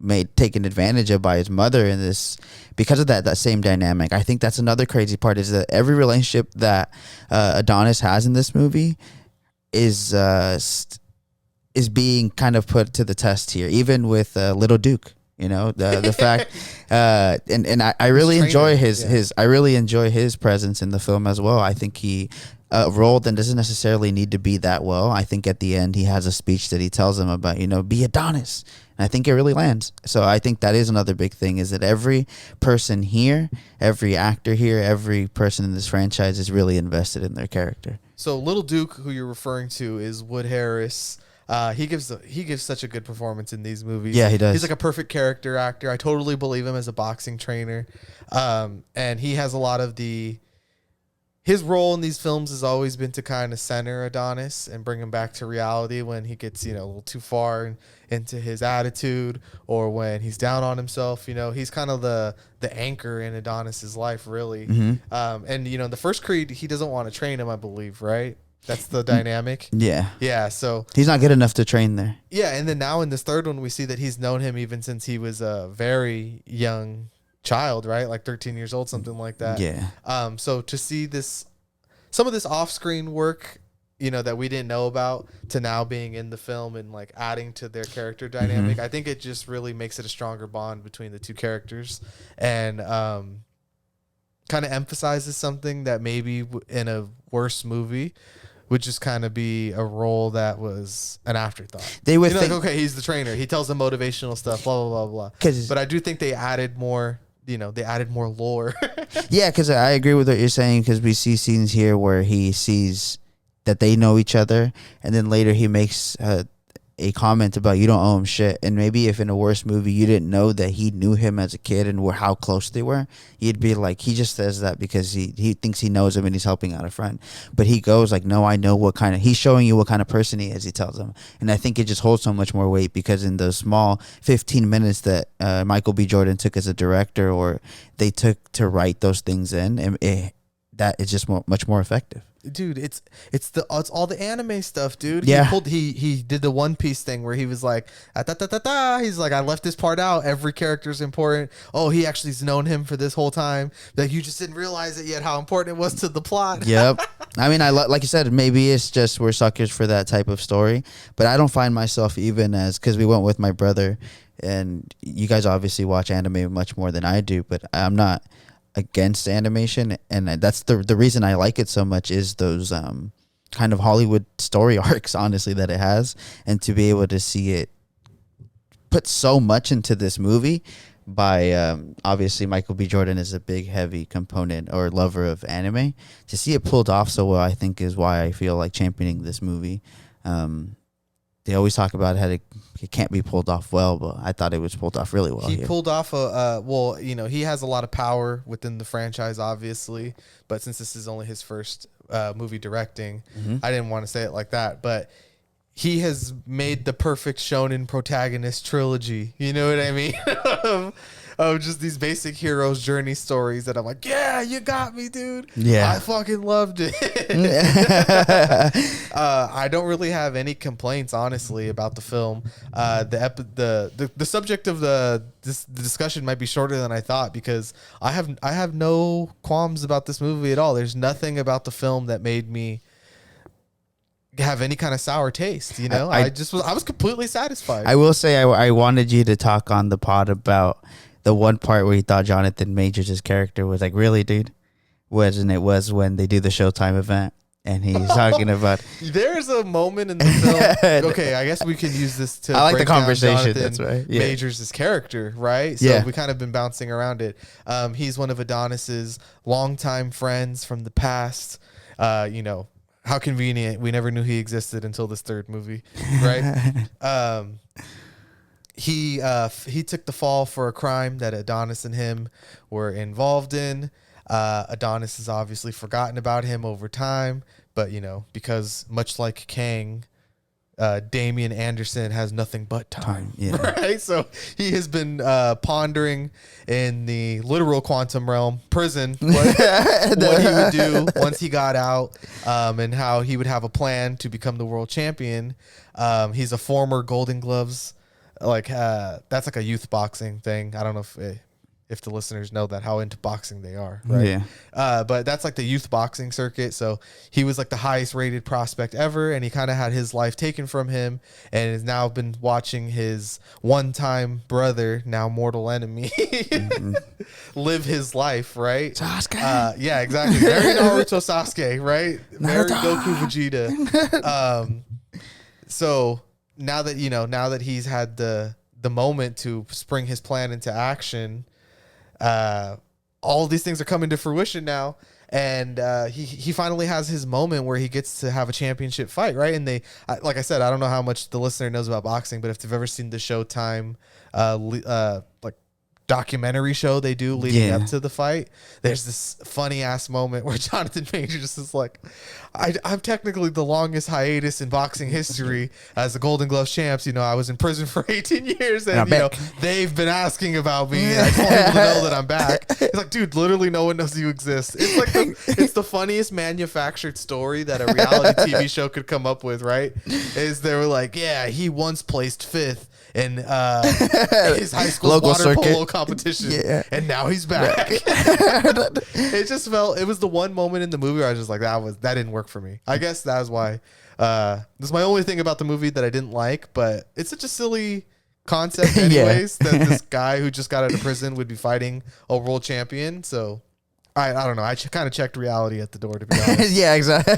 G: made taken advantage of by his mother in this, because of that same dynamic. I think that's another crazy part, is that every relationship that Adonis has in this movie is being kind of put to the test here, even with Little Duke. The fact, and I really enjoy his I really enjoy his presence in the film as well. I think he a role that doesn't necessarily need to be that well. I think at the end he has a speech that he tells him about, be Adonis. And I think it really lands. So I think that is another big thing, is that every person here, every actor here, every person in this franchise is really invested in their character.
A: So Little Duke, who you're referring to, is Wood Harris. He gives such a good performance in these movies.
G: Yeah, he does.
A: He's like a perfect character actor. I totally believe him as a boxing trainer. And he has a lot of his role in these films has always been to kind of center Adonis and bring him back to reality when he gets, a little too far into his attitude, or when he's down on himself. He's kind of the anchor in Adonis's life, really.
G: Mm-hmm.
A: And the first Creed, he doesn't want to train him, I believe, right? That's the dynamic.
G: Yeah.
A: Yeah. So
G: he's not good enough to train there.
A: yeah. And then now in this third one, we see that he's known him even since he was a very young child, right? Like 13 years old, something like that.
G: Yeah.
A: So to see some of this off-screen work, that we didn't know about, to now being in the film and like adding to their character dynamic, I think it just really makes it a stronger bond between the two characters, and kind of emphasizes something that maybe in a worse movie would just kind of be a role that was an afterthought.
G: They would think,
A: like, okay, he's the trainer. He tells them motivational stuff, blah, blah, blah, blah. But I do think they added more, they added more lore.
G: Yeah, because I agree with what you're saying, because we see scenes here where he sees that they know each other, and then later he makes a comment about, you don't owe him shit. And maybe if in a worse movie you didn't know that he knew him as a kid and how close they were, you'd be like, he just says that because he thinks he knows him and he's helping out a friend. But he goes like, no, I know he's showing you what kind of person he is, he tells him. And I think it just holds so much more weight, because in those small 15 minutes that Michael B. Jordan took as a director, or they took to write those things in, that is just much more effective.
A: Dude, it's all the anime stuff, dude.
G: Yeah.
A: He did the One Piece thing where he was like, he's like, I left this part out. Every character's important. Oh, he actually's known him for this whole time. Like, you just didn't realize it yet how important it was to the plot.
G: Yep. I mean, like you said, maybe it's just we're suckers for that type of story, but I don't find myself even because we went with my brother, and you guys obviously watch anime much more than I do, but I'm not against animation, and that's the reason I like it so much, is those kind of Hollywood story arcs, honestly, that it has, and to be able to see it put so much into this movie by obviously Michael B. Jordan is a big heavy component or lover of anime. To see it pulled off so well, I think, is why I feel like championing this movie. They always talk about how it can't be pulled off well, but I thought it was pulled off really well.
A: He pulled off he has a lot of power within the franchise, obviously, but since this is only his first movie directing, I didn't want to say it like that, but he has made the perfect shonen protagonist trilogy. You know what I mean? of just these basic heroes journey stories that I'm like, yeah, you got me, dude.
G: Yeah.
A: I fucking loved it. I don't really have any complaints, honestly, about the film. The subject of the discussion might be shorter than I thought, because I have no qualms about this movie at all. There's nothing about the film that made me have any kind of sour taste, you know. I was completely satisfied.
G: I will say I wanted you to talk on the pod about the one part where you thought Jonathan Majors' character was like, really, dude? And it was when they do the Showtime event and he's talking about.
A: There's a moment in the film. Okay, I guess we can use this to.
G: I like the
A: break down
G: conversation.
A: Jonathan
G: That's right. Yeah.
A: Majors' character, right? So
G: Yeah.
A: we kind of been bouncing around it. He's one of Adonis's longtime friends from the past. You know, how convenient. We never knew he existed until this third movie, right? He took the fall for a crime that Adonis and him were involved in. Adonis has obviously forgotten about him over time, but you know, because much like Kang, Damian Anderson has nothing but time.
G: Yeah.
A: Right? So he has been pondering in the literal quantum realm, prison, what he would do once he got out, and how he would have a plan to become the world champion. He's a former Golden Gloves, that's like a youth boxing thing. I don't know if the listeners know that, how into boxing they are, right?
G: Yeah.
A: But that's like the youth boxing circuit. So he was like the highest rated prospect ever, and he kind of had his life taken from him, and has now been watching his one-time brother, now mortal enemy, live his life, right?
G: Sasuke.
A: Yeah, exactly. Very Naruto Sasuke, right? Very Goku Vegeta. So now that he's had the moment to spring his plan into action, all these things are coming to fruition now, and he finally has his moment where he gets to have a championship fight, right? And like I said, I don't know how much the listener knows about boxing, but if they've ever seen the Showtime like documentary show they do leading up to the fight, there's this funny ass moment where Jonathan Majors is like, I'm technically the longest hiatus in boxing history as the Golden Glove champs. You know, I was in prison for 18 years, and you know, they've been asking about me, and I just want people to know that I'm back. It's like, dude, literally no one knows you exist. It's like it's the funniest manufactured story that a reality TV show could come up with, right? Is they were like, yeah, he once placed 5th in his high school
G: local
A: water
G: circuit
A: polo competition, and now he's back. It was the one moment in the movie where I was just like, that didn't work for me. I guess that was why. This is my only thing about the movie that I didn't like, but it's such a silly concept anyways, that this guy who just got out of prison would be fighting a world champion. So I don't know. I kind of checked reality at the door, to be honest.
G: Yeah, exactly.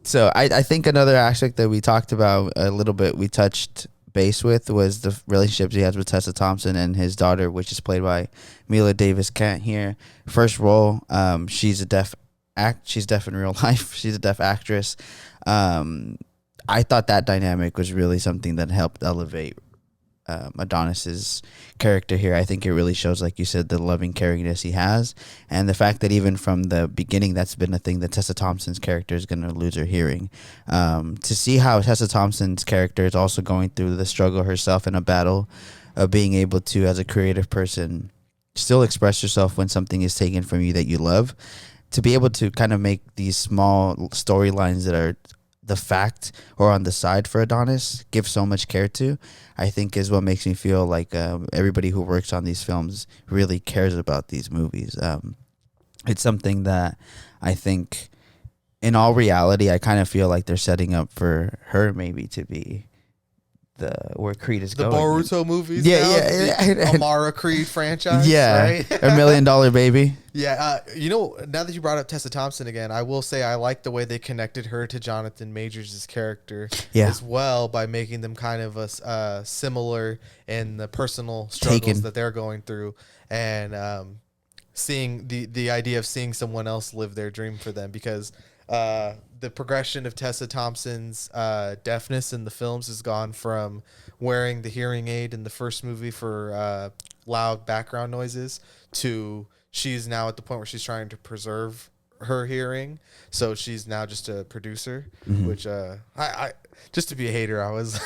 G: So I think another aspect that we talked about a little bit, we touched base with, was the relationships he has with Tessa Thompson and his daughter, which is played by Mila Davis Kent here. First role, she's deaf in real life. She's a deaf actress. I thought that dynamic was really something that helped elevate Adonis's character here. I think it really shows, like you said, the loving caringness he has, and the fact that even from the beginning, that's been a thing that Tessa Thompson's character is going to lose her hearing. To see how Tessa Thompson's character is also going through the struggle herself in a battle of being able to, as a creative person, still express yourself when something is taken from you that you love, to be able to kind of make these small storylines that are the fact or on the side for Adonis give so much care to, I think is what makes me feel like everybody who works on these films really cares about these movies. It's something that I think in all reality, I kind of feel like they're setting up for her maybe to be where Creed is going.
A: The Boruto movies,
G: yeah.
A: Amara Creed franchise,
G: right?
A: $1
G: million baby.
A: Yeah, now that you brought up Tessa Thompson again, I will say I like the way they connected her to Jonathan Majors' character as well, by making them kind of similar in the personal struggles that they're going through, and seeing the idea of seeing someone else live their dream for them, because the progression of Tessa Thompson's deafness in the films has gone from wearing the hearing aid in the first movie for loud background noises to she's now at the point where she's trying to preserve her hearing. So she's now just a producer, which I just to be a hater, I was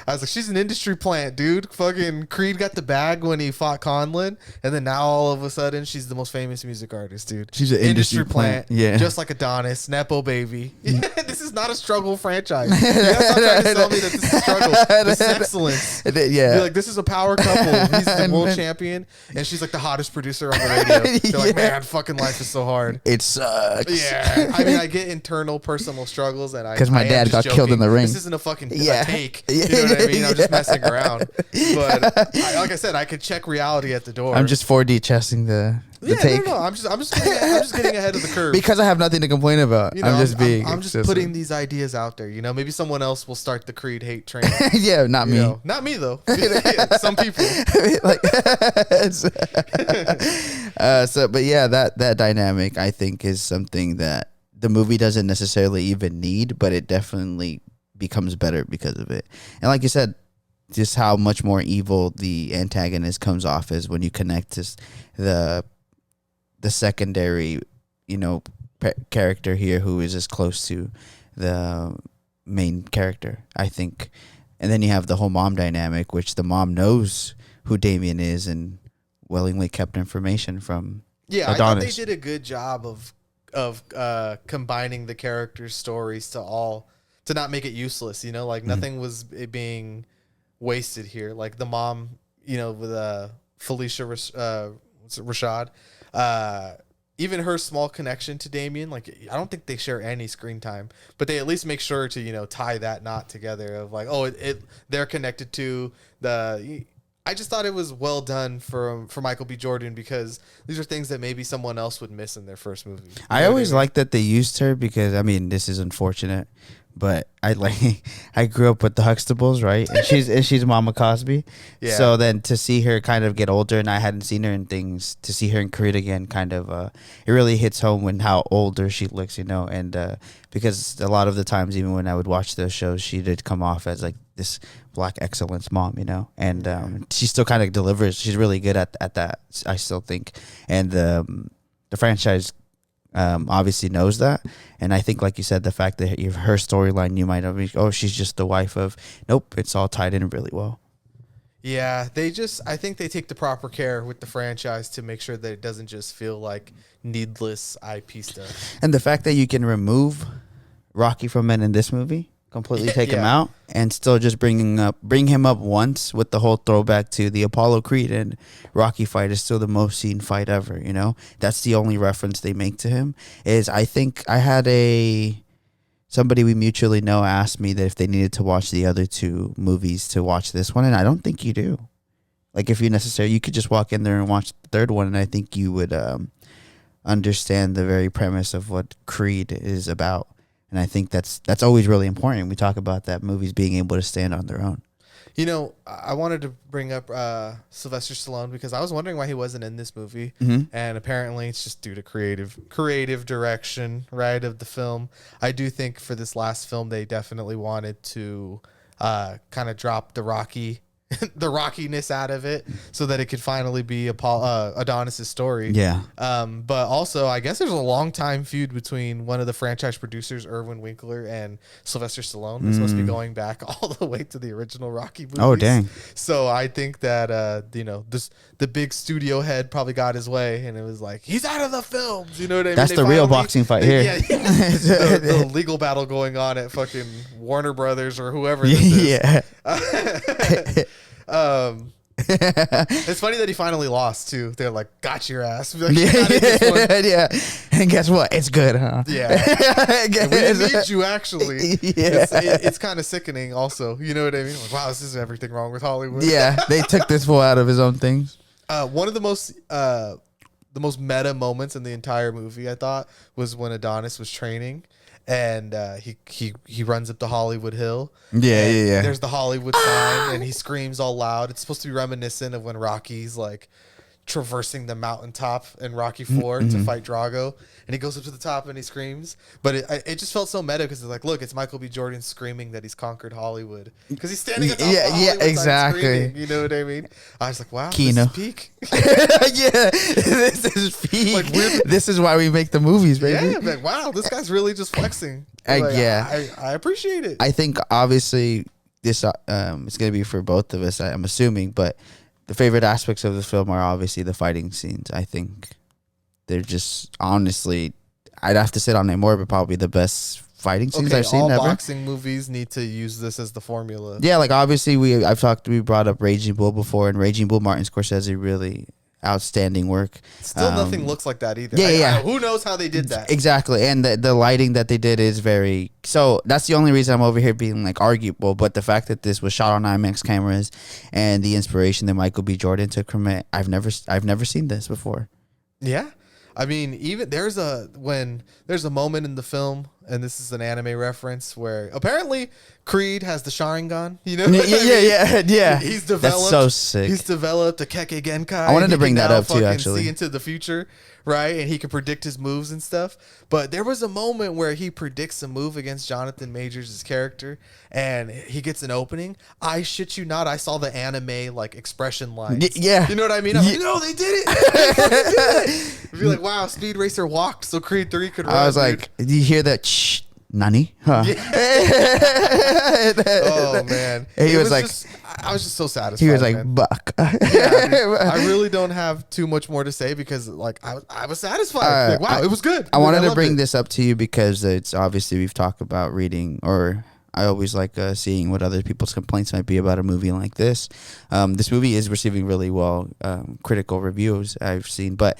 A: I was like, she's an industry plant, dude. Fucking Creed got the bag when he fought Conlon, and then now all of a sudden she's the most famous music artist, dude.
G: She's an industry plant. Yeah.
A: Just like Adonis, Nepo baby. This is not a struggle franchise. You guys are trying to tell me that this is a struggle. This is excellence.
G: Yeah.
A: You're like, this is a power couple. He's the world champion, and she's like the hottest producer on the radio. They're like, man, fucking life is so hard.
G: It sucks.
A: Yeah. I mean, I get internal personal struggles, and
G: because my dad got killed in the ring.
A: This isn't a fucking take. You know what I mean? I'm just messing around. But like I said, I could check reality at the door.
G: I'm just 4D chessing the take.
A: No. I'm just getting ahead of the curve.
G: Because I have nothing to complain about.
A: You know, I'm just
G: excessive.
A: putting these ideas out there. You know, maybe someone else will start the Creed hate train.
G: Yeah, not me.
A: Know? Not me though. Some people.
G: But yeah, that dynamic I think is something that the movie doesn't necessarily even need, but it definitely becomes better because of it. And like you said, just how much more evil the antagonist comes off as when you connect to the secondary, character here who is as close to the main character, I think. And then you have the whole mom dynamic, which the mom knows who Damien is and willingly kept information from Adonis.
A: I thought they did a good job of combining the characters' stories to not make it useless. Nothing was being wasted here. Like the mom, with Felicia Rashad, even her small connection to Damien, like I don't think they share any screen time, but they at least make sure to tie that knot together of like, they're connected to the. I just thought it was well done for Michael B. Jordan because these are things that maybe someone else would miss in their first movie.
G: I always liked that they used her because this is unfortunate, but I grew up with the Huxtables, right? And she's Mama Cosby. Yeah. So then to see her kind of get older, and I hadn't seen her in things, to see her in Creed again, kind of it really hits home when how older she looks, and because a lot of the times, even when I would watch those shows, she did come off as like this black excellence mom, and she still kind of delivers. She's really good at that, I still think, and the franchise obviously knows that. And I think, like you said, the fact that her storyline, you might have, she's just the wife of. Nope, it's all tied in really well.
A: Yeah, I think they take the proper care with the franchise to make sure that it doesn't just feel like needless IP stuff.
G: And the fact that you can remove Rocky from it in this movie, completely take him out, and still just bring him up once with the whole throwback to the Apollo Creed and Rocky fight is still the most seen fight ever. That's the only reference they make to him. Is I think I had somebody we mutually know asked me that if they needed to watch the other two movies to watch this one, and I don't think you do. Like if you could just walk in there and watch the third one, and I think you would understand the very premise of what Creed is about. And I think that's always really important. We talk about that movies being able to stand on their own.
A: I wanted to bring up Sylvester Stallone because I was wondering why he wasn't in this movie.
G: Mm-hmm.
A: And apparently it's just due to creative direction, right, of the film. I do think for this last film, they definitely wanted to kind of drop the the rockiness out of it so that it could finally be Adonis's story.
G: Yeah.
A: But also, I guess there's a long time feud between one of the franchise producers, Irwin Winkler, and Sylvester Stallone. This must be going back all the way to the original Rocky movies.
G: Oh, dang.
A: So I think that, the big studio head probably got his way and it was like, he's out of the films. You know what I mean?
G: That's the real boxing fight here.
A: Yeah. the legal battle going on at fucking Warner Brothers or whoever this is.
G: Yeah.
A: It's funny that he finally lost too. They're like, got your ass. Like,
G: yeah. And guess what? It's good, huh?
A: Yeah. We didn't need you actually.
G: Yeah.
A: It's kind of sickening also. You know what I mean? Like, wow, this is everything wrong with Hollywood.
G: Yeah. They took this fool out of his own things.
A: One of the most meta moments in the entire movie, I thought, was when Adonis was training. And he runs up the Hollywood Hill.
G: Yeah.
A: There's the Hollywood sign, and he screams all loud. It's supposed to be reminiscent of when Rocky's like traversing the mountaintop in Rocky IV to fight Drago, and he goes up to the top and he screams. But it just felt so meta because it's like, look, it's Michael B. Jordan screaming that he's conquered Hollywood because he's standing at the top of the Hollywood sign
G: exactly.
A: screaming, you know what I mean? I was like, wow,
G: Kino.
A: this is peak.
G: Yeah, this is peak.
A: Like,
G: this is why we make the movies, baby.
A: Yeah, like, wow, this guy's really just flexing.
G: Yeah,
A: I appreciate it.
G: I think obviously this it's gonna be for both of us. I'm assuming, but the favorite aspects of the film are obviously the fighting scenes. I think they're just honestly, I'd have to sit on it more, but probably the best fighting scenes I've seen
A: all
G: ever.
A: boxing movies need to use this as the formula.
G: Yeah, like obviously we brought up Raging Bull before, and Raging Bull, Martin Scorsese, really outstanding work.
A: Still, nothing looks like that either.
G: Yeah.
A: Who knows how they did that?
G: Exactly, and the lighting that they did is very. So that's the only reason I'm over here being like arguable. But the fact that this was shot on IMAX cameras and the inspiration that Michael B. Jordan took from it, I've never seen this before.
A: Yeah. I mean, even there's a moment in the film, and this is an anime reference, where apparently Creed has the Sharingan. You know,
G: Yeah.
A: He's developed.
G: That's so sick.
A: He's developed a Kekkei Genkai.
G: I wanted to bring that up too,
A: fucking
G: actually.
A: See into the future, right? And he can predict his moves and stuff. But there was a moment where he predicts a move against Jonathan Majors' character, and he gets an opening. I shit you not, I saw the anime like expression lines.
G: Yeah.
A: You know what I mean? I'm like, no, they did it. I'd be like, wow, Speed Racer walked so Creed 3 could run.
G: I was like, did you hear that? Shh, Nani? Huh?
A: Oh man,
G: He was like,
A: I was just so satisfied.
G: he was like,
A: man.
G: buck.
A: Yeah, dude, I really don't have too much more to say because like I was satisfied. Like, wow, it was good.
G: I wanted to
A: loved
G: bring
A: it.
G: this up to you because it's obviously we've talked about reading, or I always like seeing what other people's complaints might be about a movie like this. This movie is receiving really well critical reviews I've seen, but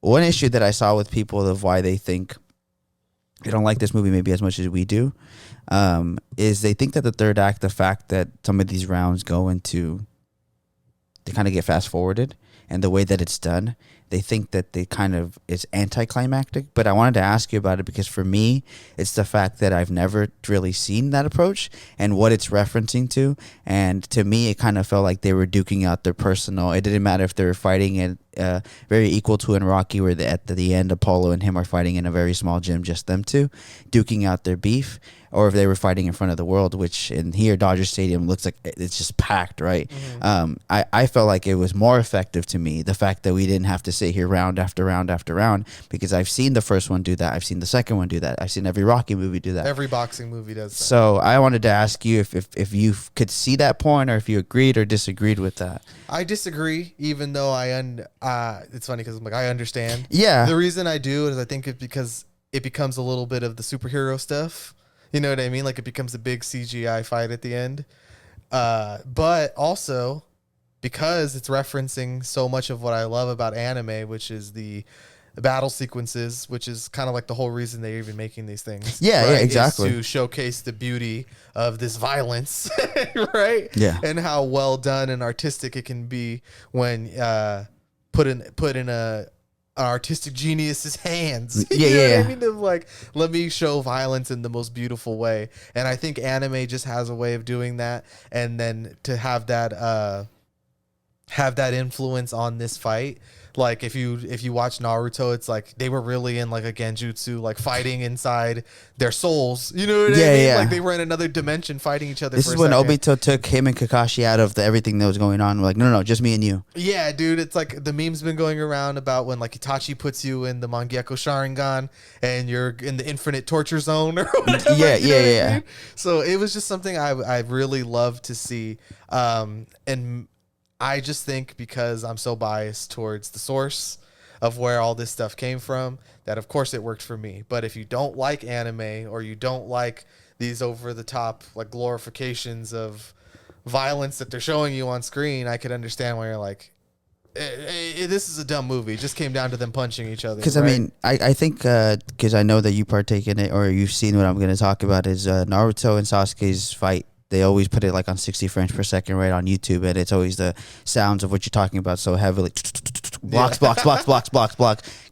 G: one issue that I saw with people of why they think they don't like this movie maybe as much as we do is they think that the third act, the fact that some of these rounds go into, they kind of get fast forwarded, and the way that it's done, they think that they kind of is anticlimactic. But I wanted to ask you about it because for me, it's the fact that I've never really seen that approach and what it's referencing to. And to me, it kind of felt like they were duking out their personal. It didn't matter if they were fighting it very equal to in Rocky, where at the end, Apollo and him are fighting in a very small gym, just them two, duking out their beef, or if they were fighting in front of the world, which in here, Dodger Stadium looks like it's just packed, right? Mm-hmm. I felt like it was more effective to me, the fact that we didn't have to sit here round after round after round, because I've seen the first one do that. I've seen the second one do that. I've seen every Rocky movie do that.
A: Every boxing movie does that.
G: So I wanted to ask you if you could see that point, or if you agreed or disagreed with that.
A: I disagree, even though it's funny because I'm like, I understand.
G: Yeah.
A: The reason I do is I think it's because it becomes a little bit of the superhero stuff. You know what I mean? Like it becomes a big CGI fight at the end. But also because it's referencing so much of what I love about anime, which is the battle sequences, which is kind of like the whole reason they're even making these things.
G: Yeah,
A: right?
G: yeah, exactly.
A: Is to showcase the beauty of this violence, right?
G: Yeah.
A: And how well done and artistic it can be when put in an artistic genius's hands.
G: Yeah,
A: You know what
G: yeah.
A: I mean? Of like, let me show violence in the most beautiful way. And I think anime just has a way of doing that. And then to have that influence on this fight. Like if you watch Naruto, it's like they were really in like a genjutsu, like fighting inside their souls. You know what I mean?
G: Yeah.
A: Like they were in another dimension fighting each other.
G: This
A: for
G: is
A: a
G: when
A: second.
G: Obito took him and Kakashi out of everything that was going on. We're like, no, just me and you.
A: Yeah, dude, it's like the meme's been going around about when like Itachi puts you in the Mangekyou Sharingan and you're in the infinite torture zone or whatever.
G: Yeah,
A: you know what I
G: yeah.
A: mean? So it was just something I really love to see. And I just think because I'm so biased towards the source of where all this stuff came from, that of course it worked for me. But if you don't like anime or you don't like these over the top like glorifications of violence that they're showing you on screen, I could understand why you're like, this is a dumb movie. It just came down to them punching each other.
G: Because
A: right?
G: I mean, I think because I know that you partake in it, or you've seen what I'm going to talk about, is Naruto and Sasuke's fight. They always put it like on 60 frames per second right on YouTube, and it's always the sounds of what you're talking about so heavily. Blocks,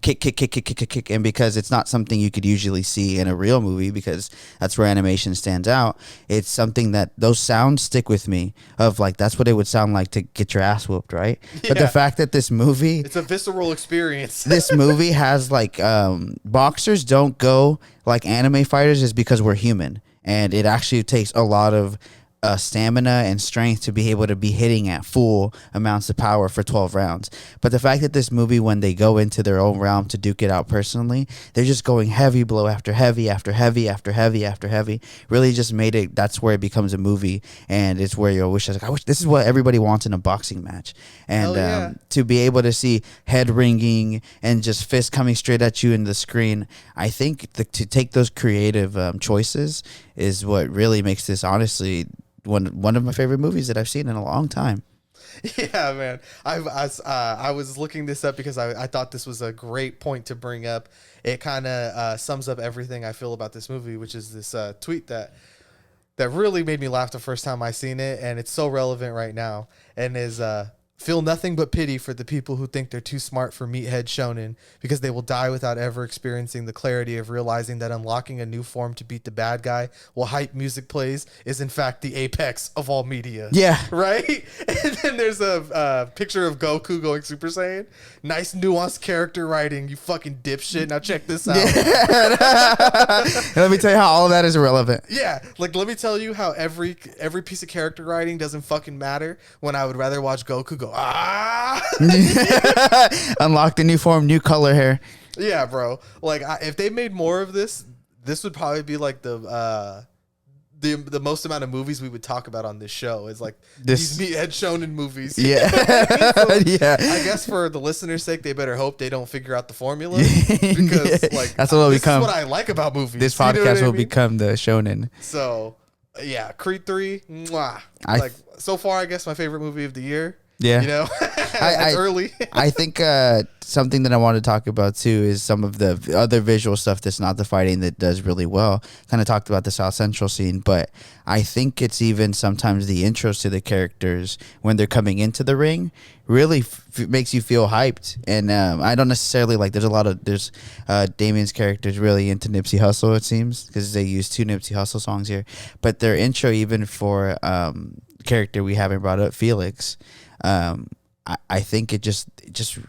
G: kick. And because it's not something you could usually see in a real movie, because that's where animation stands out, it's something that those sounds stick with me of like, that's what it would sound like to get your ass whooped, right?
A: Yeah.
G: But the fact that this movie...
A: It's a visceral experience.
G: This movie has like boxers don't go like anime fighters is because we're human, and it actually takes a lot of stamina and strength to be able to be hitting at full amounts of power for 12 rounds. But the fact that this movie, when they go into their own realm to duke it out personally, they're just going heavy blow after heavy after heavy after heavy after heavy, really just made it, that's where it becomes a movie. And it's where you're wish, like, I wish this is what everybody wants in a boxing match. And to be able to see head ringing and just fists coming straight at you in the screen, I think to take those creative choices is what really makes this, honestly, one of my favorite movies that I've seen in a long time.
A: Yeah, man. I was looking this up because I thought this was a great point to bring up. It kind of sums up everything I feel about this movie, which is this tweet that really made me laugh the first time I seen it, and it's so relevant right now. And is feel nothing but pity for the people who think they're too smart for meathead shonen, because they will die without ever experiencing the clarity of realizing that unlocking a new form to beat the bad guy while hype music plays is in fact the apex of all media.
G: Yeah.
A: Right? And then there's a picture of Goku going Super Saiyan. Nice nuanced character writing, you fucking dipshit. Now check this out.
G: Let me tell you how all of that is irrelevant.
A: Yeah, like let me tell you how every piece of character writing doesn't fucking matter, when I would rather watch Goku go
G: unlock the new form, new color hair.
A: Yeah, bro. Like if they made more of this would probably be like the most amount of movies we would talk about on this show. Is like these meathead shonen movies.
G: Yeah.
A: So,
G: yeah.
A: I guess for the listeners' sake, they better hope they don't figure out the formula, because like
G: that's what it'll
A: this
G: become.
A: is what I like about movies.
G: This
A: You know
G: podcast
A: what I
G: will
A: mean?
G: become the shonen.
A: So yeah, Creed 3, mwah. Like so far, I guess my favorite movie of the year.
G: Yeah.
A: You know, it's early.
G: I think something that I want to talk about too is some of the other visual stuff that's not the fighting that does really well. Kind of talked about the South Central scene, but I think it's even sometimes the intros to the characters when they're coming into the ring really makes you feel hyped. And I don't necessarily like, there's Damien's character is really into Nipsey Hussle, it seems, because they use 2 Nipsey Hussle songs here. But their intro, even for character we haven't brought up, Felix, I think it just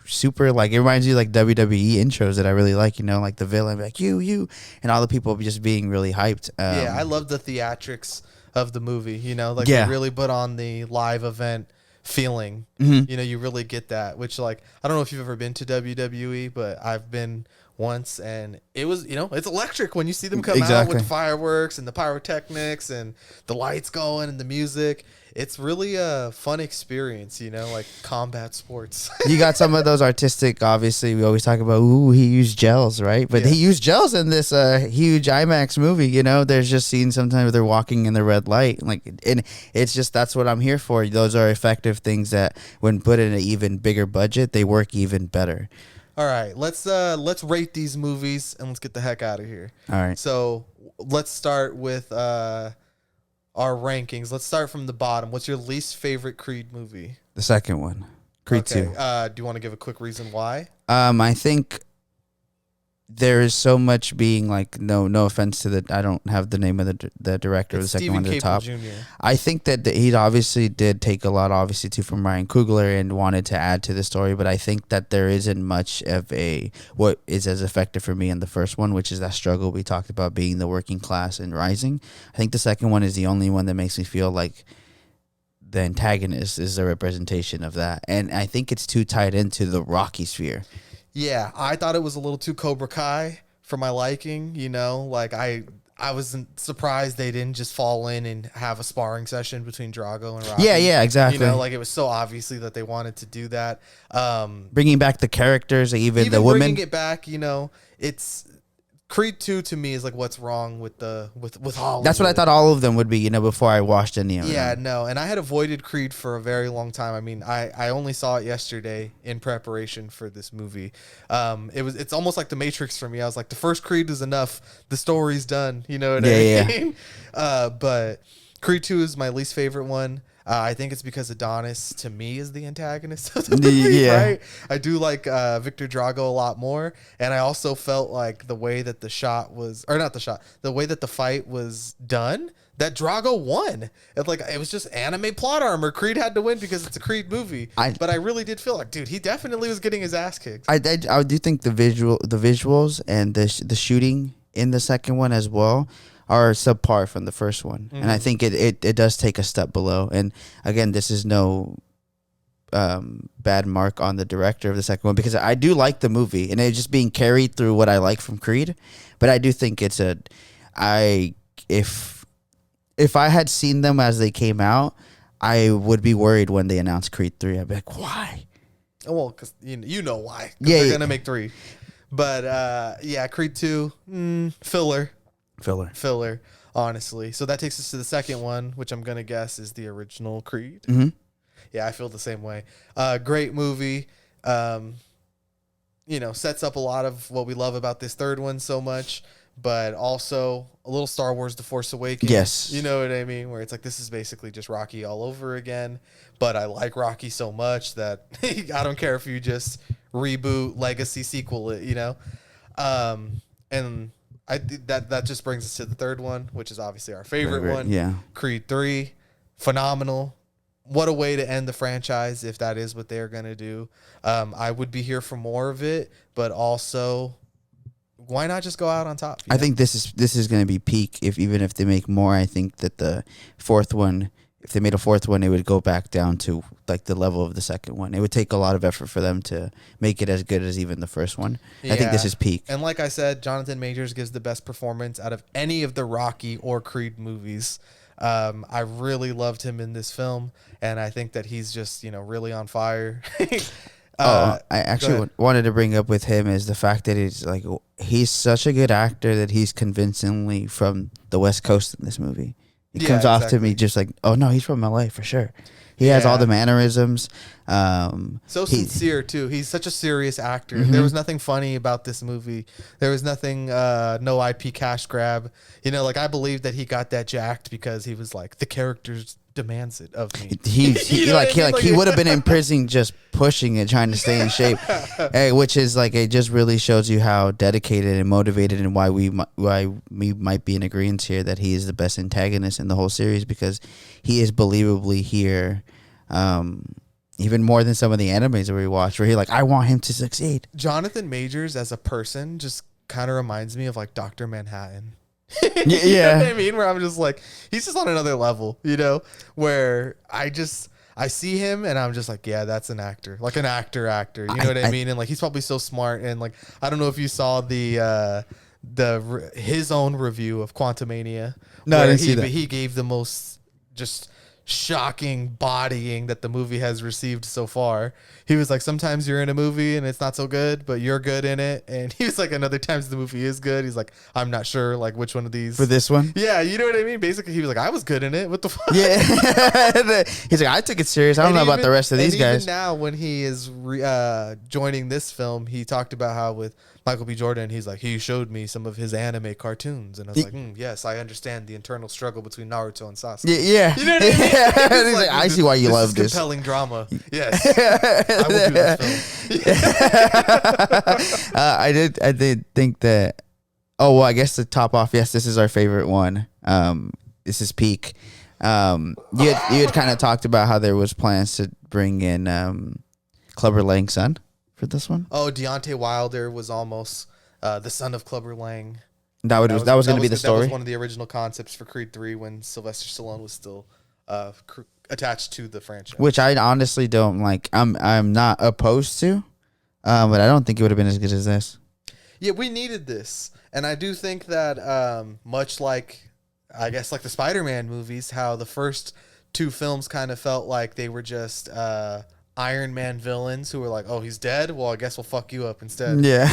G: super, like, it reminds you like WWE intros that I really like, you know, like the villain like you and all the people just being really hyped.
A: Yeah, I love the theatrics of the movie, you know, like they really put on the live event feeling. You know, you really get that, which, like, I don't know if you've ever been to WWE, but I've been once, and it was, you know, it's electric when you see them come out with the fireworks and the pyrotechnics and the lights going and the music. It's really a fun experience, you know, like combat sports.
G: You got some of those artistic, obviously, we always talk about, ooh, he used gels, right? But he used gels in this huge IMAX movie, you know? There's just scenes sometimes where they're walking in the red light. Like, and it's just, that's what I'm here for. Those are effective things that, when put in an even bigger budget, they work even better.
A: All right, let's rate these movies and let's get the heck out of here.
G: All right.
A: So let's start with our rankings. Let's start from the bottom. What's your least favorite Creed movie?
G: The second one, Creed 2.
A: Do you want to give a quick reason why?
G: I think there is so much being, like, no offense to I don't have the name of the director of the second one to the top.
A: Jr.
G: I think that he obviously did take a lot, obviously, too, from Ryan Coogler and wanted to add to the story, but I think that there isn't much of what is as effective for me in the first one, which is that struggle we talked about, being the working class and rising. I think the second one is the only one that makes me feel like the antagonist is a representation of that, and I think it's too tied into the Rocky sphere.
A: Yeah, I thought it was a little too Cobra Kai for my liking, you know, like I wasn't surprised they didn't just fall in and have a sparring session between Drago and Rocky.
G: Yeah, exactly.
A: You know, like it was so obviously that they wanted to do that.
G: Bringing back the characters, even the women.
A: Bringing it back, you know, it's Creed 2 to me is like what's wrong with Hollywood.
G: That's what I thought all of them would be, you know, before I watched any of them.
A: Yeah, no, and I had avoided Creed for a very long time. I mean, I only saw it yesterday in preparation for this movie. It's almost like The Matrix for me. I was like, the first Creed is enough. The story's done. You know what I mean? But Creed 2 is my least favorite one. I think it's because Adonis, to me, is the antagonist of the movie, right? I do like Victor Drago a lot more, and I also felt like the way that the way that the fight was done, that Drago won. It was just anime plot armor. Creed had to win because it's a Creed movie. But I really did feel like, dude, he definitely was getting his ass kicked.
G: I do think the visuals and the shooting, in the second one as well are subpar from the first one, and I think it does take a step below. And again, this is no bad mark on the director of the second one, because I do like the movie and it's just being carried through what I like from Creed. But I do think it's if I had seen them as they came out, I would be worried when they announced Creed 3. I'd be like, why?
A: Well, because you know why.
G: Yeah,
A: they're gonna make 3. But Creed 2, filler, honestly. So that takes us to the second one, which I'm gonna guess is the original Creed.
G: Mm-hmm.
A: Yeah, I feel the same way. Great movie. Sets up a lot of what we love about this third one so much, but also a little Star Wars The Force Awakens.
G: Yes.
A: You know what I mean? Where it's like, this is basically just Rocky all over again, but I like Rocky so much that I don't care if you just reboot, legacy, sequel it, and that just brings us to the third one, which is obviously our favorite one.
G: Yeah.
A: Creed 3, phenomenal. What a way to end the franchise if that is what they're going to do. I would be here for more of it, but also why not just go out on top?
G: I think this is going to be peak. Even if they make more, I think that the fourth one, if they made a fourth one, it would go back down to like the level of the second one. It would take a lot of effort for them to make it as good as even the first one. Yeah. I think this is peak.
A: And like I said, Jonathan Majors gives the best performance out of any of the Rocky or Creed movies. I really loved him in this film, and I think that he's just, really on fire.
G: I actually wanted to bring up with him is the fact that he's such a good actor that he's convincingly from the West Coast in this movie. He comes off to me just like, oh no, he's from LA for sure. He has all the mannerisms.
A: Sincere too. He's such a serious actor.
G: Mm-hmm.
A: There was nothing funny about this movie. There was nothing, no IP cash grab. I believe that he got that jacked because he was like, the characters demands it of me.
G: He would have been in prison just pushing it, trying to stay in shape. Which is it just really shows you how dedicated and motivated and why we might be in agreement here that he is the best antagonist in the whole series, because he is believably here. Even more than some of the animes that we watch, where I want him to succeed.
A: Jonathan Majors as a person just kind of reminds me of Dr. Manhattan.
G: Yeah.
A: You know what I mean? Where I'm just he's just on another level, where I see him and I'm just yeah, that's an actor, an actor. You know what I mean? And he's probably so smart. And I don't know if you saw his own review of Quantumania.
G: No, I didn't see that.
A: But he gave the most just shocking bodying that the movie has received so far. He was sometimes you're in a movie and it's not so good, but you're good in it. And he was another times the movie is good. He's I'm not sure which one of these
G: for this one.
A: Yeah, you know what I mean? Basically, he was I was good in it. What the fuck?
G: Yeah. He's I took it serious. I don't know about the rest of these guys.
A: Even now, when he is joining this film, he talked about how with Michael B. Jordan, he's he showed me some of his anime cartoons, and I was yes, I understand the internal struggle between Naruto and Sasuke.
G: Yeah.
A: You know what I mean?
G: He's I see why you love this.
A: Compelling drama. Yes. I will do this film.
G: I did think that. Oh well, I guess to top off, yes, this is our favorite one. This is peak. You had kind of talked about how there was plans to bring in Clubber Lang's son for this one.
A: Oh, Deontay Wilder was almost the son of Clubber Lang.
G: That was going to be the story.
A: That was one of the original concepts for Creed 3 when Sylvester Stallone was still attached to the franchise.
G: Which I honestly don't like. I'm not opposed to, but I don't think it would have been as good as this.
A: Yeah, we needed this. And I do think that much like, I guess, the Spider-Man movies, how the first two films kind of felt like they were just Iron Man villains who were oh, he's dead? Well, I guess we'll fuck you up instead.
G: Yeah.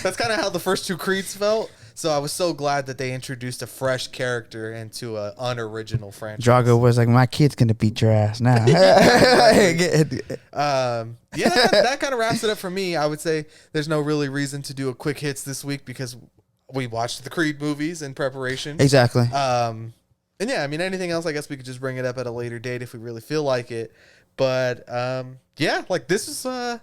A: That's kind of how the first two Creeds felt. So I was so glad that they introduced a fresh character into an unoriginal franchise.
G: Drago was my kid's going to beat your ass now.
A: That kind of wraps it up for me. I would say there's no really reason to do a quick hits this week because we watched the Creed movies in preparation.
G: Exactly.
A: And yeah, I mean, anything else, I guess we could just bring it up at a later date if we really feel like it. But this is a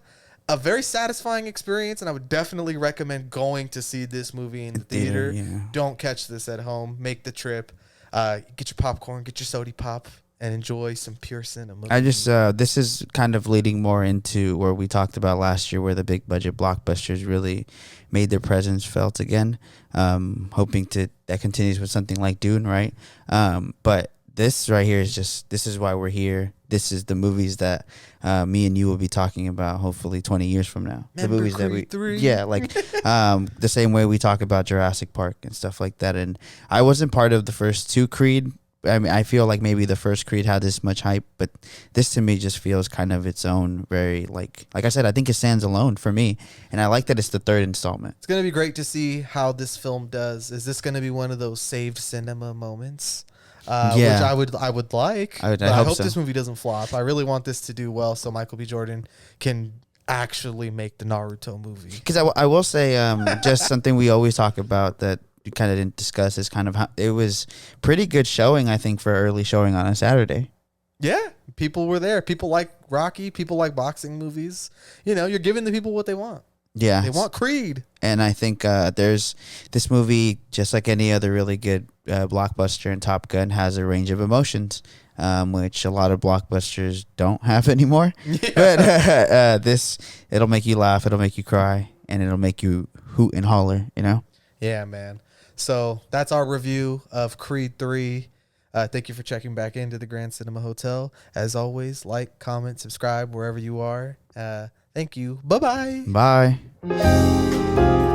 A: very satisfying experience, and I would definitely recommend going to see this movie in the theater.
G: Yeah.
A: Don't catch this at home. Make the trip. Get your popcorn, get your soda pop, and enjoy some pure cinema.
G: I just this is kind of leading more into where we talked about last year, where the big budget blockbusters really made their presence felt again. Hoping that continues with something like Dune, right? But this right here is this is why we're here. This is the movies that me and you will be talking about hopefully 20 years from now.
A: Remember
G: the movies
A: Creed
G: that we
A: 3?
G: yeah, like the same way we talk about Jurassic Park and stuff like that. And I wasn't part of the first two Creed. I mean, I feel like maybe the first Creed had this much hype, but this to me just feels kind of its own, very like I said, I think it stands alone for me, and I like that it's the third installment.
A: It's gonna be great to see how this film does. Is this gonna be one of those saved cinema moments?
G: Yeah.
A: Which I would like.
G: I
A: but I
G: hope
A: hope
G: so.
A: this movie doesn't flop. I really want this to do well, so Michael B. Jordan can actually make the Naruto movie.
G: Because I will say, just something we always talk about that we kind of didn't discuss is kind of how it was pretty good showing, I think, for early showing on a Saturday.
A: Yeah, people were there. People like Rocky. People like boxing movies. You know, you're giving the people what they want.
G: Yeah.
A: They want Creed.
G: And I think there's this movie, just like any other really good blockbuster, and Top Gun has a range of emotions, which a lot of blockbusters don't have anymore.
A: Yeah.
G: But it'll make you laugh, it'll make you cry, and it'll make you hoot and holler, you know?
A: Yeah, man. So that's our review of Creed 3. Thank you for checking back into the Grand Cinema Hotel. As always, like, comment, subscribe wherever you are. Thank you. Bye-bye.
G: Bye.